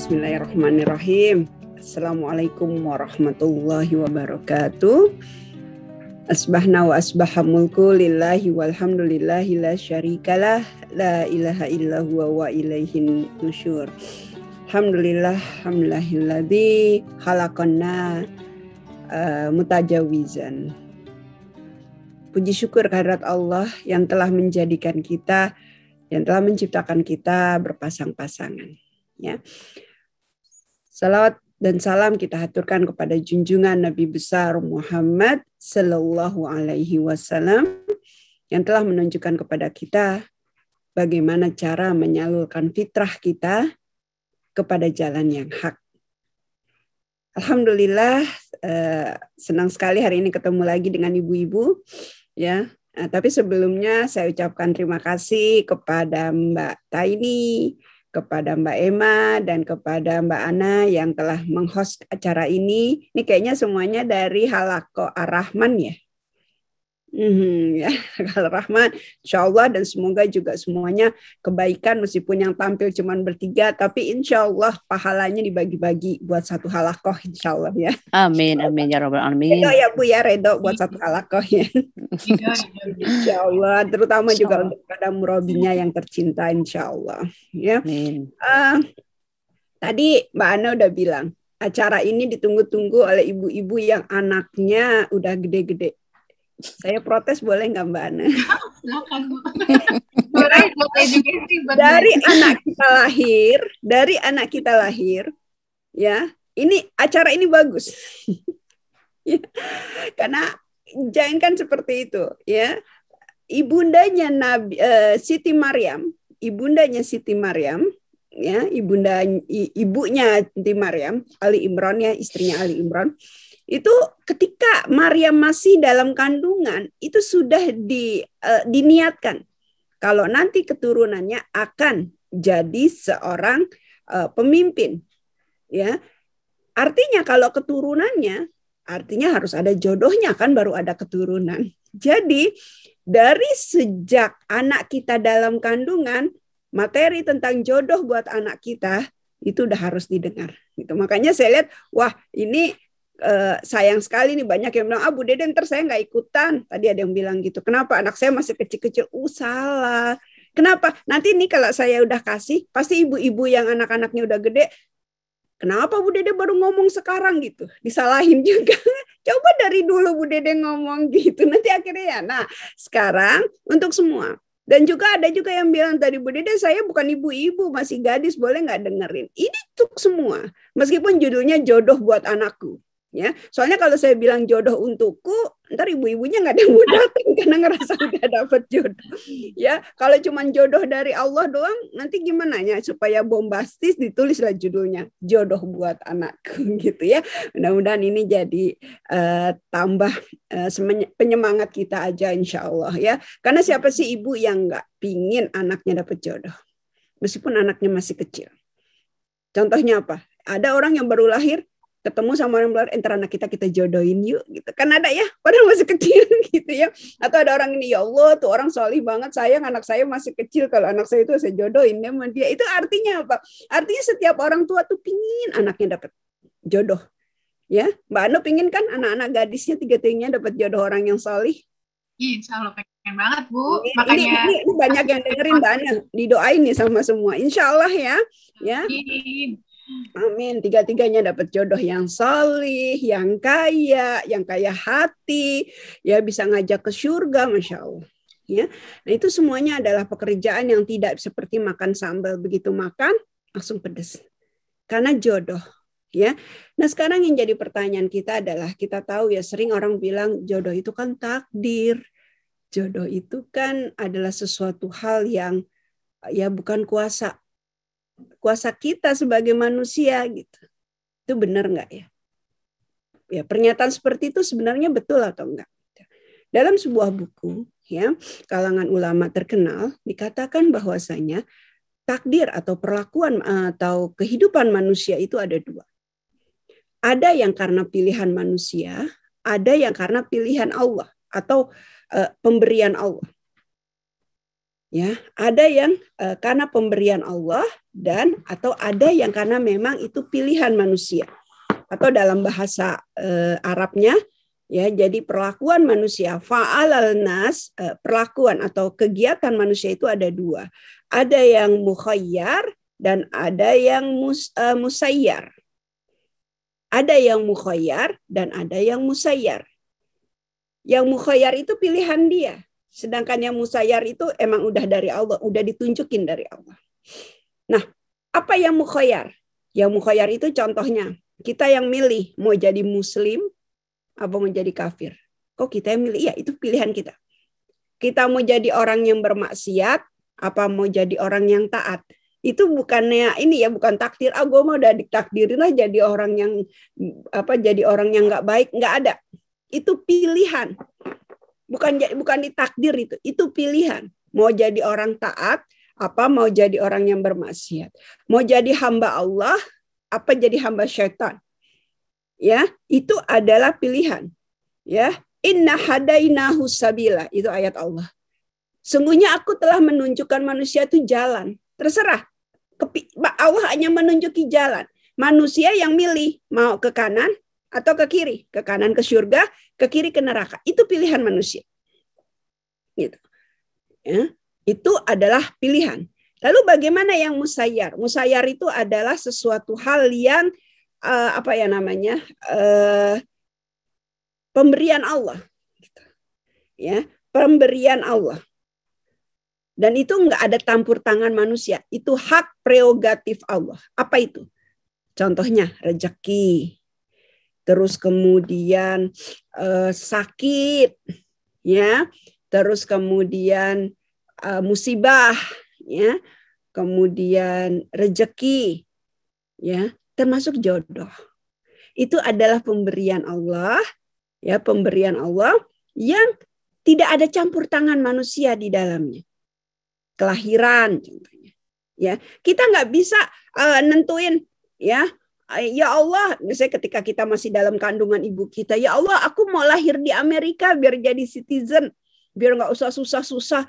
Bismillahirrahmanirrahim. Assalamualaikum warahmatullahi wabarakatuh. Asbahna wa asbaha mulku lillahi walhamdulillahi la syarikalah la ilaha illa huwa wa ilaihin nusyur. Alhamdulillah hamdulillahilladzi khalaqanna mutajawizan. Puji syukur kehadirat Allah yang telah menjadikan kita, yang telah menciptakan kita berpasang-pasangan. Ya. Salawat dan salam kita haturkan kepada junjungan Nabi besar Muhammad Sallallahu Alaihi Wasallam yang telah menunjukkan kepada kita bagaimana cara menyalurkan fitrah kita kepada jalan yang hak. Alhamdulillah, senang sekali hari ini ketemu lagi dengan ibu-ibu, ya. Tapi sebelumnya saya ucapkan terima kasih kepada Mbak Taini, kepada Mbak Emma, dan kepada Mbak Ana yang telah menghost acara ini. Ini kayaknya semuanya dari Halaqah Ar-Rahman ya. Ya, Ar-Rahman, insya Allah, dan semoga juga semuanya kebaikan meskipun yang tampil cuma bertiga, tapi insya Allah pahalanya dibagi-bagi buat satu halaqah insya Allah ya. Amin, amin ya Rabbal Alamin. Redo ya Bu ya, redo buat satu halaqah ya. Insya Allah, terutama juga untuk pada murabinya yang tercinta insya Allah ya. Tadi Mbak Ana udah bilang acara ini ditunggu-tunggu oleh ibu-ibu yang anaknya udah gede-gede. Saya protes boleh nggak Mbak Ana? Silakan Bu. Dari anak kita lahir, ya. Ini acara ini bagus, ya, karena jangan kan seperti itu, ya. Ibundanya Siti Maryam, ya, ibunya Siti Maryam, Ali Imran ya, istrinya Ali Imran. Itu ketika Maryam masih dalam kandungan itu sudah diniatkan kalau nanti keturunannya akan jadi seorang pemimpin, ya. Artinya kalau keturunannya artinya harus ada jodohnya kan baru ada keturunan. Jadi dari sejak anak kita dalam kandungan, materi tentang jodoh buat anak kita itu udah harus didengar gitu. Makanya saya lihat wah ini sayang sekali nih banyak yang bilang Bu Dede ntar saya nggak ikutan. Tadi ada yang bilang gitu. Kenapa anak saya masih kecil-kecil? Salah. Kenapa? Nanti nih kalau saya udah kasih, pasti ibu-ibu yang anak-anaknya udah gede, kenapa Bu Dede baru ngomong sekarang gitu? Disalahin juga. Coba dari dulu Bu Dede ngomong gitu. Nanti akhirnya ya. Nah sekarang untuk semua. Dan juga ada juga yang bilang tadi Bu Dede saya bukan ibu-ibu, masih gadis, boleh nggak dengerin? Ini untuk semua. Meskipun judulnya jodoh buat anakku. Ya, soalnya kalau saya bilang jodoh untukku, ntar ibu-ibunya nggak ada yang mau datang karena ngerasa nggak dapat jodoh. Ya, kalau cuma jodoh dari Allah doang, nanti gimana ya supaya bombastis ditulislah judulnya jodoh buat anakku gitu ya. Mudah-mudahan ini jadi tambah penyemangat kita aja insya Allah ya. Karena siapa sih ibu yang nggak pingin anaknya dapat jodoh, meskipun anaknya masih kecil. Contohnya apa? Ada orang yang baru lahir ketemu sama orang luar, entar anak kita jodohin yuk gitu kan, ada ya padahal masih kecil gitu ya. Atau ada orang ini, ya Allah tuh orang solih banget, sayang anak saya masih kecil, kalau anak saya itu saya jodohin sama dia. Itu artinya apa? Artinya setiap orang tua tuh pingin anaknya dapat jodoh ya. Mbak Anu pingin kan anak-anak gadisnya tiga-tiganya dapat jodoh orang yang solih? Insya Allah pengen banget Bu. Makanya ini banyak yang dengerin Mbak Anu, didoain nih sama semua insya Allah ya. Amin. Tiga-tiganya dapat jodoh yang solih, yang kaya hati, ya bisa ngajak ke surga, masya Allah. Ya, nah itu semuanya adalah pekerjaan yang tidak seperti makan sambal, begitu makan langsung pedas, karena jodoh. Ya, nah sekarang yang jadi pertanyaan kita adalah kita tahu ya sering orang bilang jodoh itu kan takdir, jodoh itu kan adalah sesuatu hal yang ya bukan kuasa kita sebagai manusia gitu. Itu benar nggak ya? Ya, pernyataan seperti itu sebenarnya betul atau enggak? Dalam sebuah buku ya, kalangan ulama terkenal dikatakan bahwasanya takdir atau perlakuan atau kehidupan manusia itu ada dua. Ada yang karena pilihan manusia, ada yang karena pilihan Allah atau pemberian Allah. Ya, ada yang karena pemberian Allah dan atau ada yang karena memang itu pilihan manusia. Atau dalam bahasa Arabnya ya, jadi perlakuan manusia, fa'alal nas, perlakuan atau kegiatan manusia itu ada dua. Ada yang mukhayyar dan ada yang musayyar. Ada yang mukhayyar dan ada yang musayyar. Yang mukhayyar itu pilihan dia. Sedangkan yang musayyar itu emang udah dari Allah, udah ditunjukin dari Allah. Nah, apa yang mukhayyar? Yang mukhayyar itu contohnya, kita yang milih mau jadi muslim apa mau jadi kafir. Kok kita yang milih? Ya, itu pilihan kita. Kita mau jadi orang yang bermaksiat apa mau jadi orang yang taat. Itu bukannya ini ya, bukan takdir. Gue mau udah ditakdirin lah jadi orang yang jadi orang yang nggak baik, nggak ada. Itu pilihan. Bukan ditakdir itu pilihan. Mau jadi orang taat, apa mau jadi orang yang bermaksiat. Mau jadi hamba Allah, apa jadi hamba syaitan. Ya, itu adalah pilihan. Ya, inna hadainahu sabila, itu ayat Allah. Sungguhnya aku telah menunjukkan manusia itu jalan. Terserah. Allah hanya menunjuki jalan. Manusia yang milih mau ke kanan atau ke kiri, ke kanan ke surga, ke kiri ke neraka. Itu pilihan manusia. Gitu. Ya, itu adalah pilihan. Lalu bagaimana yang musayyar? Musayyar itu adalah sesuatu hal yang pemberian Allah. Gitu. Ya, pemberian Allah. Dan itu nggak ada campur tangan manusia. Itu hak prerogatif Allah. Apa itu? Contohnya rezeki. Terus kemudian sakit, ya, terus kemudian musibah, ya, kemudian rezeki, ya, termasuk jodoh. Itu adalah pemberian Allah, ya, pemberian Allah yang tidak ada campur tangan manusia di dalamnya. Kelahiran, contohnya, ya, kita nggak bisa nentuin, ya. Ya Allah, misalnya ketika kita masih dalam kandungan ibu kita, ya Allah, aku mau lahir di Amerika biar jadi citizen, biar nggak usah susah-susah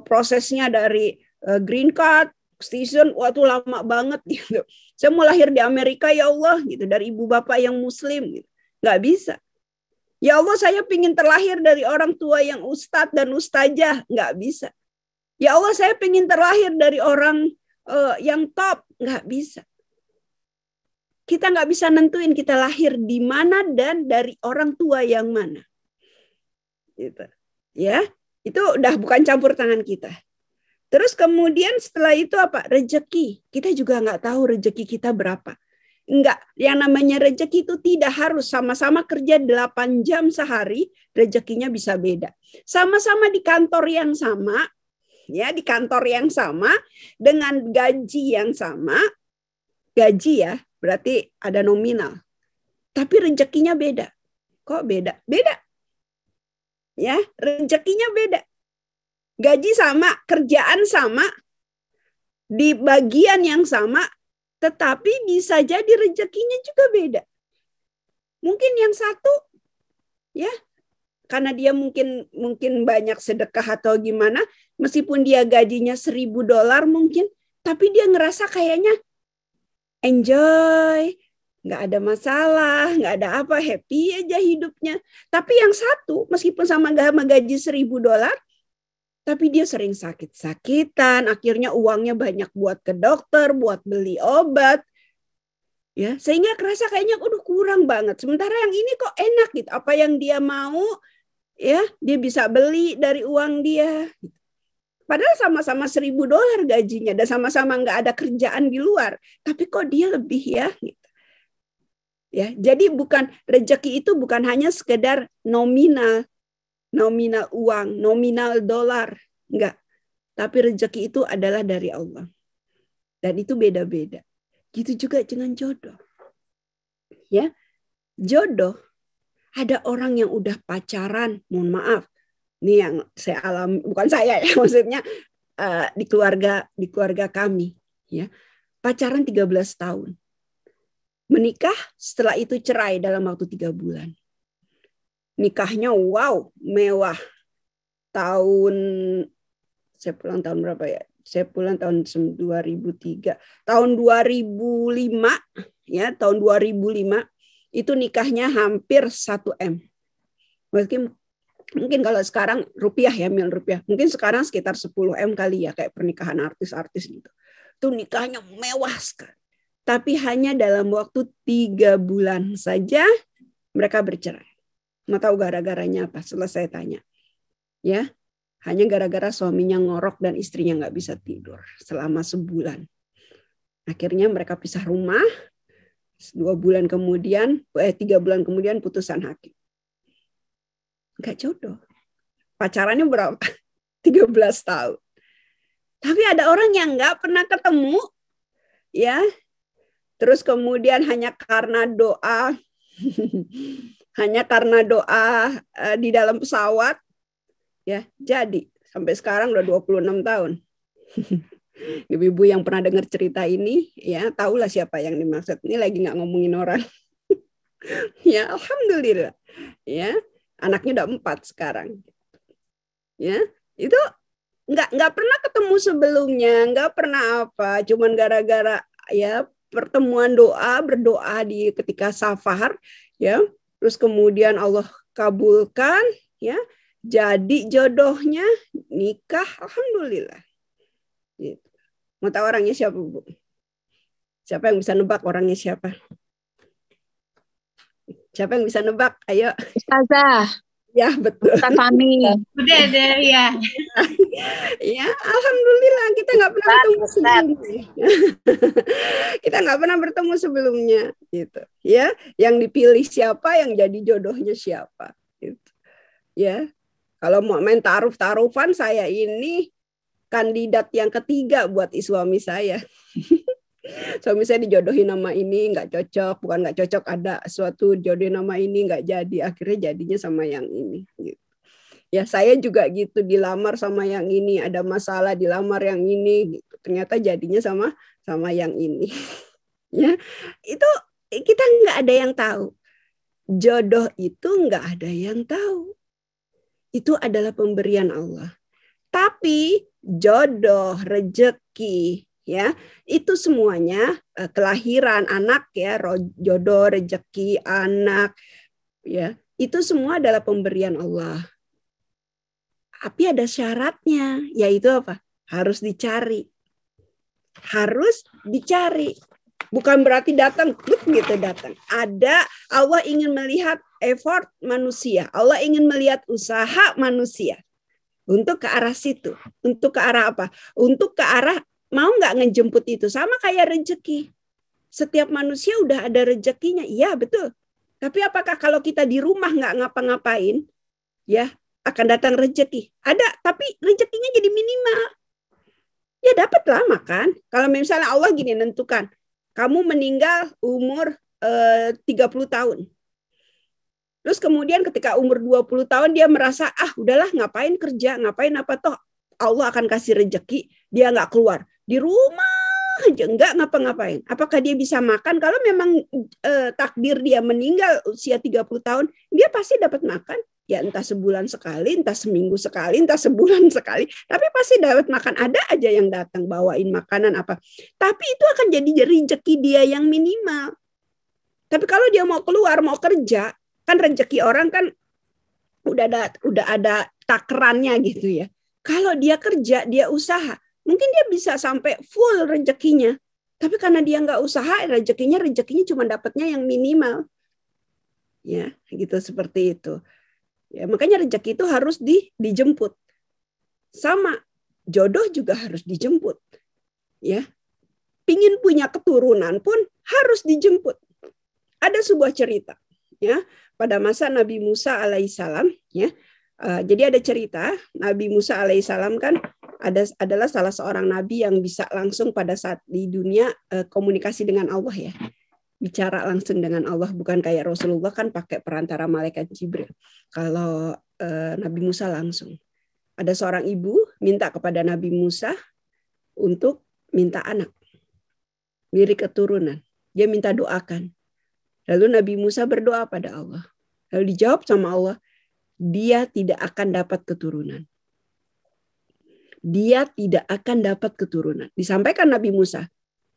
prosesnya dari green card, citizen, waktu lama banget gitu. Saya mau lahir di Amerika ya Allah, gitu, dari ibu bapak yang Muslim, gitu. Nggak bisa. Ya Allah, saya pingin terlahir dari orang tua yang ustadz dan ustazah, nggak bisa. Ya Allah, saya pingin terlahir dari orang yang top, nggak bisa. Kita nggak bisa nentuin kita lahir di mana dan dari orang tua yang mana. Gitu. Ya, itu udah bukan campur tangan kita. Terus kemudian setelah itu apa? Rezeki. Kita juga nggak tahu rezeki kita berapa. Enggak, yang namanya rezeki itu tidak harus sama-sama kerja 8 jam sehari, rezekinya bisa beda. Sama-sama di kantor yang sama, ya, di kantor yang sama dengan gaji yang sama. Gaji ya, berarti ada nominal. Tapi rezekinya beda. Kok beda? Beda. Ya, rezekinya beda. Gaji sama, kerjaan sama, di bagian yang sama, tetapi bisa jadi rezekinya juga beda. Mungkin yang satu, ya, karena dia mungkin banyak sedekah atau gimana, meskipun dia gajinya $1.000 mungkin, tapi dia ngerasa kayaknya enjoy, nggak ada masalah, nggak ada apa, happy aja hidupnya. Tapi yang satu, meskipun sama gaji $1.000, tapi dia sering sakit-sakitan, akhirnya uangnya banyak buat ke dokter, buat beli obat, ya, sehingga kerasa kayaknya udah kurang banget. Sementara yang ini kok enak gitu, apa yang dia mau, ya, dia bisa beli dari uang dia. Padahal sama-sama $1.000 gajinya dan sama-sama nggak ada kerjaan di luar, tapi kok dia lebih, ya. Gitu. Ya, jadi bukan rezeki itu bukan hanya sekedar nominal uang, nominal dolar, enggak. Tapi rezeki itu adalah dari Allah. Dan itu beda-beda. Gitu juga dengan jodoh. Ya. Jodoh, ada orang yang udah pacaran, mohon maaf. Ini yang saya alami, bukan saya ya, maksudnya di keluarga kami, ya. Pacaran 13 tahun. Menikah, setelah itu cerai dalam waktu 3 bulan. Nikahnya wow, mewah. Tahun Saya pulang tahun berapa ya? Saya pulang tahun 2003. Tahun 2005 ya, tahun 2005 itu nikahnya hampir 1 M. Mungkin kalau sekarang rupiah ya, mil rupiah. Mungkin sekarang sekitar 10 M kali ya, kayak pernikahan artis-artis gitu. Itu nikahnya mewah sekali. Tapi hanya dalam waktu 3 bulan saja mereka bercerai. Mau tahu gara-garanya apa? Setelah saya tanya. Ya, hanya gara-gara suaminya ngorok dan istrinya nggak bisa tidur selama sebulan. Akhirnya mereka pisah rumah. 3 bulan kemudian putusan hakim. Nggak jodoh. Pacarannya berapa? 13 tahun. Tapi ada orang yang nggak pernah ketemu, ya. Terus kemudian hanya karena doa, di dalam pesawat, ya jadi sampai sekarang udah 26 tahun. Ibu-ibu yang pernah dengar cerita ini, ya tahulah siapa yang dimaksud. Ini lagi nggak ngomongin orang. Ya alhamdulillah, ya anaknya udah 4 sekarang. Ya itu nggak pernah ketemu sebelumnya, nggak pernah apa, cuman gara-gara ya pertemuan berdoa ketika safar, ya terus kemudian Allah kabulkan, ya jadi jodohnya nikah, alhamdulillah. Gitu. Mau tahu orangnya siapa, Bu? Siapa yang bisa nebak orangnya siapa? Siapa yang bisa nebak? Ayo. Ustazah. Ya, betul. Ustaz Fahmi. Udah ya. Ya, alhamdulillah kita nggak pernah bertemu sebelumnya. Kita nggak pernah bertemu sebelumnya, gitu. Ya, yang dipilih siapa, yang jadi jodohnya siapa, gitu. Ya, kalau mau main taruh-taruhan, saya ini kandidat yang ketiga buat suami saya. Suami saya dijodohin nama ini nggak cocok, bukan nggak cocok, ada suatu jodoh nama ini nggak jadi, akhirnya jadinya sama yang ini. Gitu. Ya saya juga gitu, dilamar sama yang ini, ada masalah dilamar yang ini, gitu. Ternyata jadinya sama yang ini. Ya itu kita nggak ada yang tahu. Jodoh itu nggak ada yang tahu. Itu adalah pemberian Allah. Tapi jodoh, rejeki, ya itu semuanya kelahiran anak ya, jodoh, rejeki, anak, ya itu semua adalah pemberian Allah. Tapi ada syaratnya, yaitu apa? Harus dicari. Bukan berarti datang, gitu datang. Allah ingin melihat effort manusia. Allah ingin melihat usaha manusia. Untuk ke arah situ. Untuk ke arah apa? Untuk ke arah mau nggak ngejemput itu. Sama kayak rezeki. Setiap manusia udah ada rezekinya. Iya betul. Tapi apakah kalau kita di rumah nggak ngapa-ngapain, ya akan datang rezeki? Ada, tapi rezekinya jadi minimal. Ya dapatlah makan. Kalau misalnya Allah gini nentukan, kamu meninggal umur 30 tahun. Terus kemudian ketika umur 20 tahun dia merasa, udahlah ngapain kerja, ngapain apa toh Allah akan kasih rezeki, dia nggak keluar. Di rumah aja, nggak ngapa-ngapain. Apakah dia bisa makan? Kalau memang takdir dia meninggal usia 30 tahun, dia pasti dapat makan. Ya entah sebulan sekali, entah seminggu sekali, entah sebulan sekali. Tapi pasti dapat makan. Ada aja yang datang bawain makanan apa. Tapi itu akan jadi rezeki dia yang minimal. Tapi kalau dia mau keluar, mau kerja, kan rezeki orang kan udah ada takarannya gitu ya. Kalau dia kerja, dia usaha, mungkin dia bisa sampai full rezekinya. Tapi karena dia nggak usaha, rezekinya cuma dapatnya yang minimal. Ya, gitu seperti itu. Ya, makanya rezeki itu harus dijemput. Sama jodoh juga harus dijemput. Ya. Pingin punya keturunan pun harus dijemput. Ada sebuah cerita, ya. Pada masa Nabi Musa alaihissalam, ya. Jadi ada cerita Nabi Musa alaihissalam kan adalah salah seorang nabi yang bisa langsung pada saat di dunia komunikasi dengan Allah ya. Bicara langsung dengan Allah, bukan kayak Rasulullah kan pakai perantara malaikat Jibril. Kalau Nabi Musa langsung. Ada seorang ibu minta kepada Nabi Musa untuk minta anak. Diri keturunan. Dia minta doakan. Lalu Nabi Musa berdoa pada Allah. Lalu dijawab sama Allah, dia tidak akan dapat keturunan. dia tidak akan dapat keturunan. Disampaikan Nabi Musa,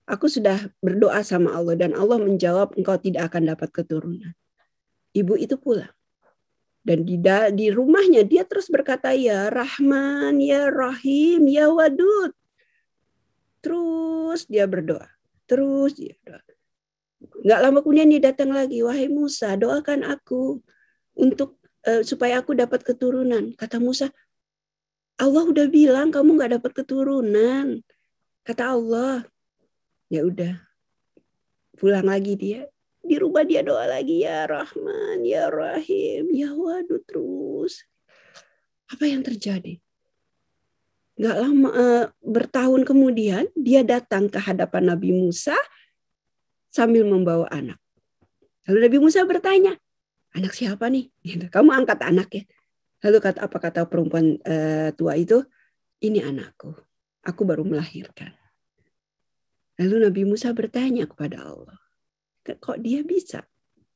aku sudah berdoa sama Allah dan Allah menjawab engkau tidak akan dapat keturunan. Ibu itu pulang. Dan di rumahnya dia terus berkata, ya Rahman, ya Rahim, ya Wadud. Terus dia berdoa. Terus dia berdoa. Nggak lama kemudian dia datang lagi, wahai Musa, doakan aku untuk supaya aku dapat keturunan. Kata Musa, Allah udah bilang kamu nggak dapat keturunan. Kata Allah, ya udah, pulang lagi dia. Di rumah dia doa lagi, ya Rahman, ya Rahim, ya Wadud terus. Apa yang terjadi? Nggak lama, bertahun kemudian dia datang ke hadapan Nabi Musa sambil membawa anak. Lalu Nabi Musa bertanya, anak siapa nih? Kamu angkat anak ya? Lalu apa kata perempuan tua itu? Ini anakku, aku baru melahirkan. Lalu Nabi Musa bertanya kepada Allah, kok dia bisa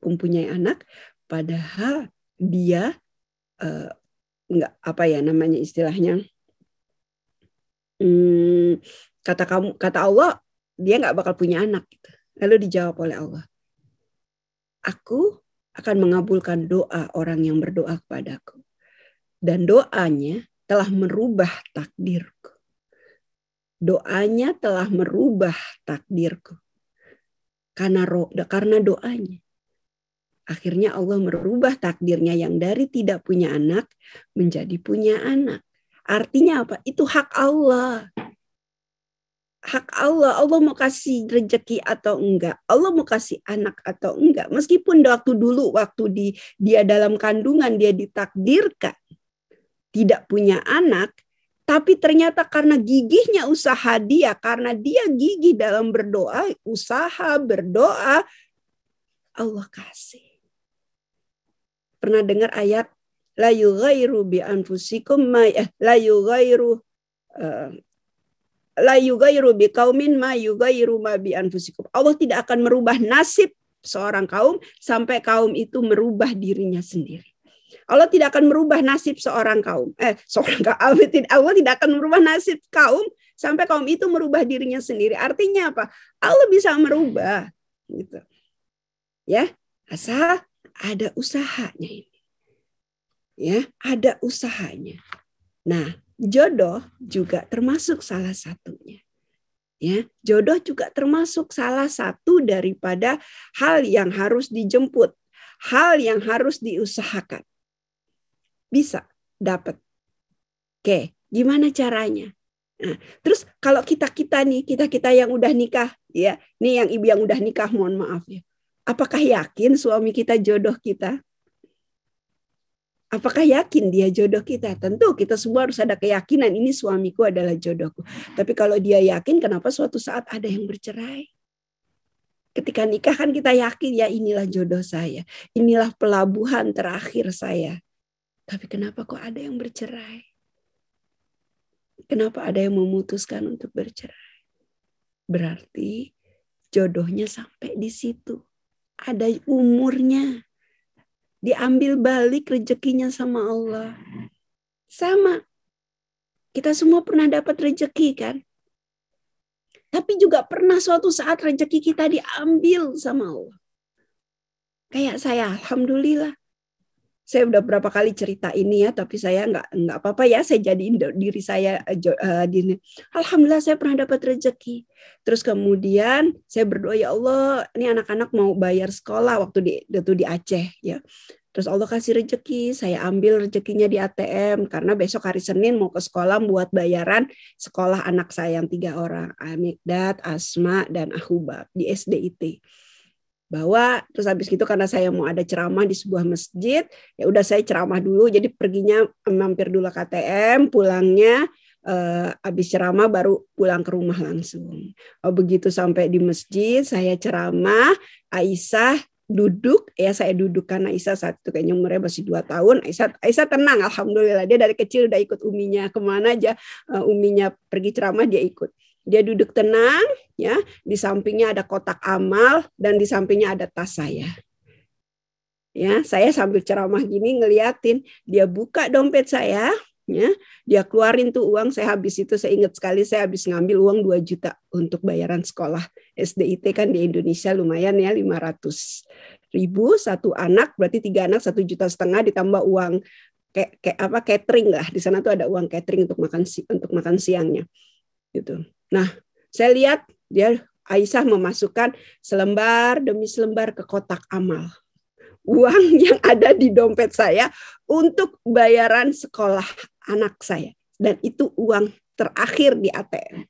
mempunyai anak padahal dia nggak apa ya namanya istilahnya kata Allah dia nggak bakal punya anak gitu. Lalu dijawab oleh Allah, aku akan mengabulkan doa orang yang berdoa kepadaku dan doanya telah merubah takdirku. Doanya telah merubah takdirku. Karena doanya. Akhirnya Allah merubah takdirnya yang dari tidak punya anak menjadi punya anak. Artinya apa? Itu hak Allah. Hak Allah. Allah mau kasih rezeki atau enggak. Allah mau kasih anak atau enggak. Meskipun waktu dia dalam kandungan dia ditakdirkan tidak punya anak. Tapi ternyata karena gigihnya usaha dia, karena dia gigih dalam berdoa, usaha berdoa, Allah kasih. Pernah dengar ayat la yughayyiru bi anfusikum la yughayyiru bi qaumin ma yughayyiru ma bi anfusikum. Allah tidak akan merubah nasib seorang kaum sampai kaum itu merubah dirinya sendiri. Allah tidak akan merubah nasib seorang kaum. Allah tidak akan merubah nasib kaum sampai kaum itu merubah dirinya sendiri. Artinya apa? Allah bisa merubah, gitu. Ya, asal ada usahanya ini. Ya, ada usahanya. Nah, jodoh juga termasuk salah satunya. Ya, jodoh juga termasuk salah satu daripada hal yang harus dijemput, hal yang harus diusahakan. Bisa dapat. Oke, gimana caranya? Nah, terus kalau kita yang udah nikah, ya, nih yang ibu yang udah nikah, mohon maaf ya. Apakah yakin suami kita jodoh kita? Apakah yakin dia jodoh kita? Tentu kita semua harus ada keyakinan ini suamiku adalah jodohku. Tapi kalau dia yakin, kenapa suatu saat ada yang bercerai? Ketika nikah kan kita yakin ya inilah jodoh saya, inilah pelabuhan terakhir saya. Tapi kenapa kok ada yang bercerai? Kenapa ada yang memutuskan untuk bercerai? Berarti jodohnya sampai di situ. Ada umurnya. Diambil balik rezekinya sama Allah. Sama. Kita semua pernah dapat rezeki kan? Tapi juga pernah suatu saat rezeki kita diambil sama Allah. Kayak saya, alhamdulillah. Saya udah berapa kali cerita ini ya, tapi saya nggak apa-apa ya. Saya jadiin diri saya alhamdulillah saya pernah dapat rezeki. Terus kemudian saya berdoa ya Allah, ini anak-anak mau bayar sekolah waktu di Aceh ya. Terus Allah kasih rezeki, saya ambil rezekinya di ATM karena besok hari Senin mau ke sekolah buat bayaran sekolah anak saya yang 3 orang, Amikdat, Asma dan Ahubab di SDIT. Bawa, terus habis gitu karena saya mau ada ceramah di sebuah masjid, ya udah saya ceramah dulu, jadi perginya mampir dulu ke ATM, pulangnya habis ceramah baru pulang ke rumah langsung. Begitu sampai di masjid, saya ceramah, Aisyah duduk, ya saya duduk karena Aisyah saat itu kayaknya umurnya masih 2 tahun, Aisyah tenang, alhamdulillah dia dari kecil udah ikut uminya, kemana aja uminya pergi ceramah dia ikut. Dia duduk tenang, ya. Di sampingnya ada kotak amal dan di sampingnya ada tas saya. Ya, saya sambil ceramah gini ngeliatin, dia buka dompet saya, Ya, dia keluarin tuh uang, saya ingat sekali saya habis ngambil uang 2 juta untuk bayaran sekolah SDIT kan di Indonesia lumayan ya 500.000 satu anak, berarti 3 anak 1,5 juta ditambah uang catering lah, di sana tuh ada uang catering untuk makan siangnya gitu. Nah, saya lihat dia Aisyah memasukkan selembar demi selembar ke kotak amal. Uang yang ada di dompet saya untuk bayaran sekolah anak saya. Dan itu uang terakhir di ATM.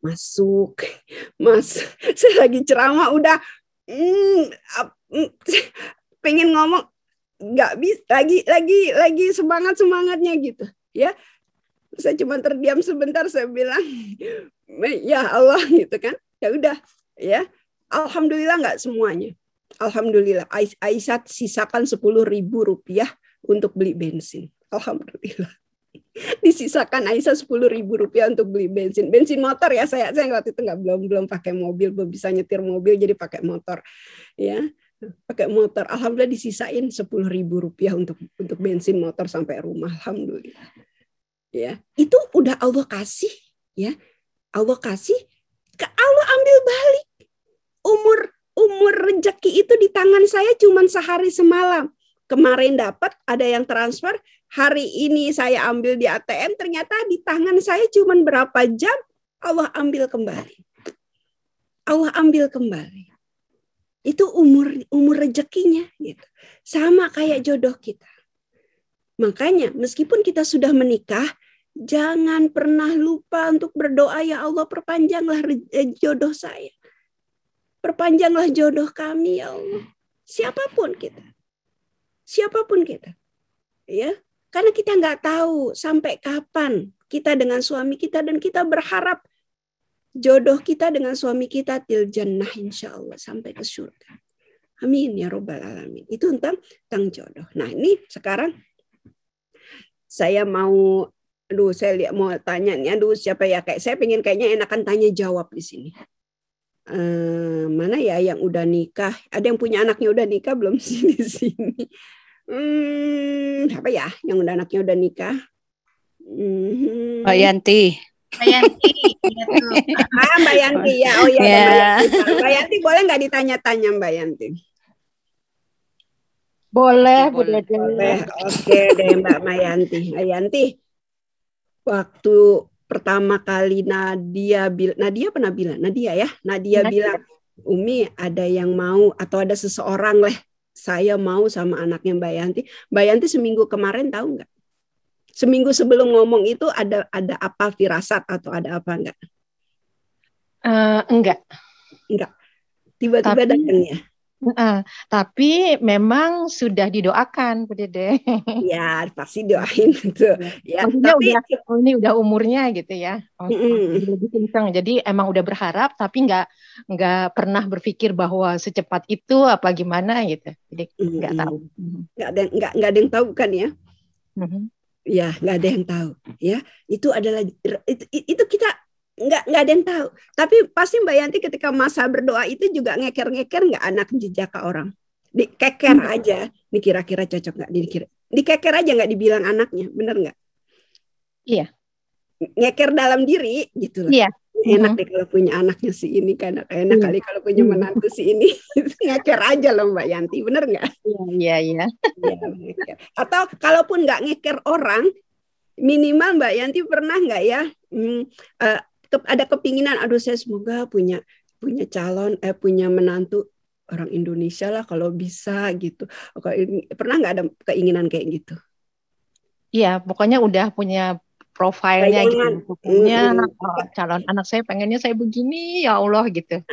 Masuk. Saya lagi ceramah udah pengen ngomong, nggak bisa lagi semangatnya gitu ya. Saya cuma terdiam sebentar, saya bilang ya Allah gitu kan. Ya udah ya. Alhamdulillah nggak semuanya. Alhamdulillah Aisyah sisakan 10.000 rupiah untuk beli bensin. Alhamdulillah. Disisakan Aisyah 10.000 rupiah untuk beli bensin motor ya. Saya waktu itu belum pakai mobil, belum bisa nyetir mobil, jadi pakai motor ya, pakai motor. Alhamdulillah disisain 10.000 rupiah untuk bensin motor sampai rumah. Alhamdulillah ya. Itu udah Allah kasih ya. Allah kasih, Allah ambil balik. Umur rezeki itu di tangan saya cuma sehari semalam. Kemarin dapat, ada yang transfer, hari ini saya ambil di ATM, ternyata di tangan saya cuma berapa jam, Allah ambil kembali. Allah ambil kembali. Itu umur rezekinya gitu. Sama kayak jodoh kita. Makanya meskipun kita sudah menikah, jangan pernah lupa untuk berdoa, ya Allah perpanjanglah jodoh saya. Perpanjanglah jodoh kami ya Allah. Siapapun kita. Ya. Karena kita nggak tahu sampai kapan kita dengan suami kita, dan kita berharap jodoh kita dengan suami kita til jannah insya Allah, sampai ke surga. Amin ya robbal alamin. Itu tentang jodoh. Nah ini sekarang saya mau tanya nih. Siapa ya, kayak saya pengen kayaknya enakan tanya jawab di sini. Mana ya yang udah nikah? Ada yang punya anaknya udah nikah belum sih di sini? Apa ya yang anaknya udah nikah? Mbak Yanti. Mbak Yanti, iya tuh. Mbak Yanti ya. Oh iya, Ya. Mbak Yanti boleh nggak ditanya-tanya Mbak Yanti? Boleh, Bu Boleh. Dede. Boleh. Oke deh Mbak Yanti. Mbak Yanti, waktu pertama kali Nadia pernah bilang, Nadia bilang, Umi ada yang mau atau ada seseorang saya mau sama anaknya Mbak Yanti. Mbak Yanti seminggu kemarin tahu nggak? Seminggu sebelum ngomong itu ada apa firasat atau ada apa enggak? Enggak. Tiba-tiba datang ya. Tapi memang sudah didoakan, Bu Dede. Ya, pasti doain itu. Ya, maksudnya tapi ini udah umurnya gitu ya. Lebih kencang. Jadi emang udah berharap, tapi nggak pernah berpikir bahwa secepat itu apa gimana gitu. Jadi nggak tahu. Nggak ada yang tahu kan ya? Ya, nggak ada yang tahu. Ya, itu adalah itu kita nggak ada yang tahu. Tapi pasti Mbak Yanti ketika masa berdoa itu juga ngeker nggak anak jejaka orang. Dikeker aja. Ini kira-kira cocok nggak? Dikeker aja, nggak dibilang anaknya, bener nggak? Iya. Ngeker dalam diri gitu loh. Iya. Enak deh kalau punya anaknya si ini, kan enak kali kalau punya menantu si ini. Ngeker aja loh Mbak Yanti, bener nggak? Iya. Atau kalaupun nggak ngeker orang, minimal Mbak Yanti pernah nggak ya ada kepinginan, aduh saya semoga punya punya menantu orang Indonesia lah kalau bisa gitu. Pernah nggak ada keinginan kayak gitu? Iya, pokoknya udah punya profilnya gitu. Pokoknya calon anak saya pengennya saya begini, ya Allah gitu.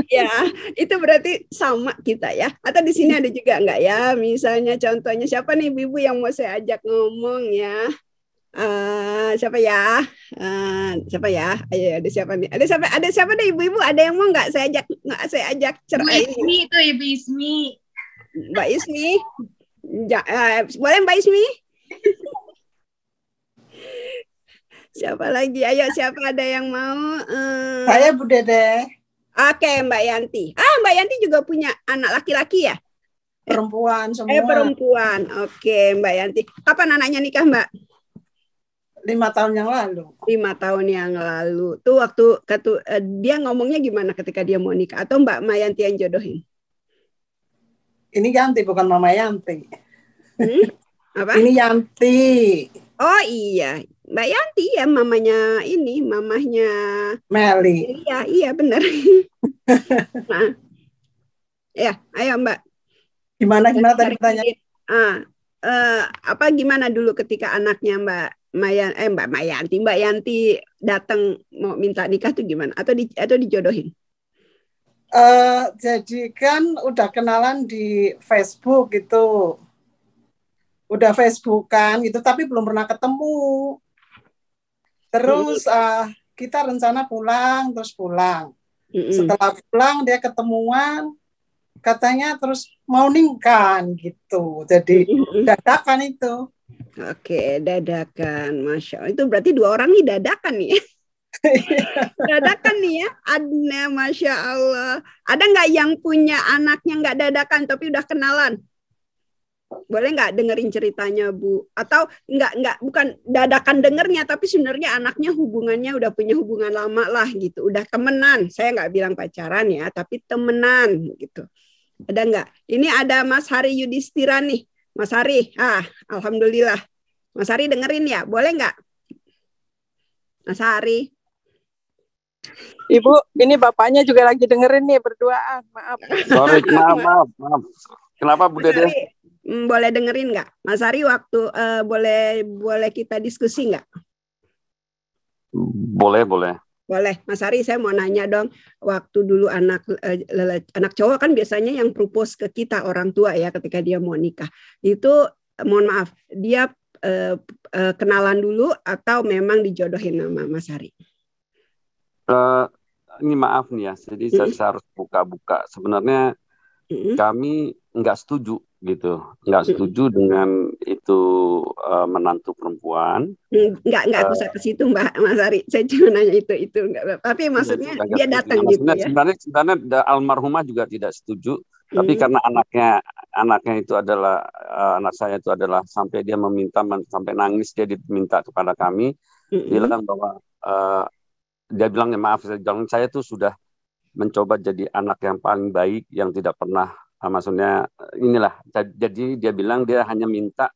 Ya, itu berarti sama kita ya. Atau di sini ada juga nggak ya? Misalnya contohnya siapa nih ibu yang mau saya ajak ngomong ya? Siapa ya? Ayo, ada siapa nih? Ada siapa nih ibu-ibu? Ada yang mau nggak saya ajak cerai? Ibu Ismi itu Ibu Ismi. Mbak Ismi. Boleh Mbak Ismi? Siapa lagi? Ayo, siapa ada yang mau? Saya Bu Dede. Oke, Mbak Yanti. Mbak Yanti juga punya anak laki-laki ya? Perempuan semua. Perempuan. Oke, Mbak Yanti. Kapan anaknya nikah, Mbak? 5 tahun yang lalu. 5 tahun yang lalu. Tuh waktu dia ngomongnya gimana ketika dia mau nikah? Atau Mbak Mayanti yang jodohin? Ini Yanti, bukan Mama Yanti. Apa? Ini Yanti. Oh iya, Mbak Yanti ya mamanya ini, mamahnya Meli. Iya benar. Nah, ya, ayo Mbak. Gimana tadi pertanyaan? Apa gimana dulu ketika anaknya Mbak Yanti datang mau minta nikah tuh gimana? Atau dijodohin? Jadi kan udah kenalan di Facebook gitu. Udah Facebookan gitu, tapi belum pernah ketemu. Terus kita rencana pulang, terus pulang. Setelah pulang dia ketemuan, katanya terus mau nikah gitu. Jadi dadakan itu. Oke, dadakan. Masya Allah. Itu berarti 2 orang nih dadakan nih. Dadakan nih ya. Adna, Masya Allah. Ada nggak yang punya anaknya nggak dadakan tapi udah kenalan? Boleh nggak dengerin ceritanya, Bu? Atau bukan dadakan dengernya, tapi sebenarnya anaknya hubungannya udah punya hubungan lama lah gitu, udah temenan. Saya nggak bilang pacaran ya, tapi temenan gitu. Ada nggak? Ini ada Mas Hari Yudhistira nih. Mas Hari, alhamdulillah. Mas Hari dengerin ya, boleh nggak? Mas Hari. Ibu, ini bapaknya juga lagi dengerin nih berduaan. Maaf. Sorry, maaf. Kenapa Bu Dede? Boleh dengerin nggak, Mas Ari? Waktu boleh kita diskusi nggak? Boleh. Boleh, Mas Ari. Saya mau nanya dong. Waktu dulu anak cowok kan biasanya yang propose ke kita orang tua ya ketika dia mau nikah. Itu mohon maaf, dia kenalan dulu atau memang dijodohin sama Mas Ari? Ini maaf nih ya. Jadi saya harus buka-buka. Sebenarnya kami nggak setuju gitu, nggak setuju dengan itu menantu perempuan. Nggak usah ke situ Mas Ari, saya cuma nanya itu nggak, tapi maksudnya dia datang gitu ya. Sebenarnya almarhumah juga tidak setuju, tapi karena anaknya itu adalah anak saya itu adalah sampai dia meminta sampai nangis, dia diminta kepada kami, bilang bahwa dia bilang ya maaf, saya tuh sudah mencoba jadi anak yang paling baik yang tidak pernah maksudnya inilah, jadi dia bilang dia hanya minta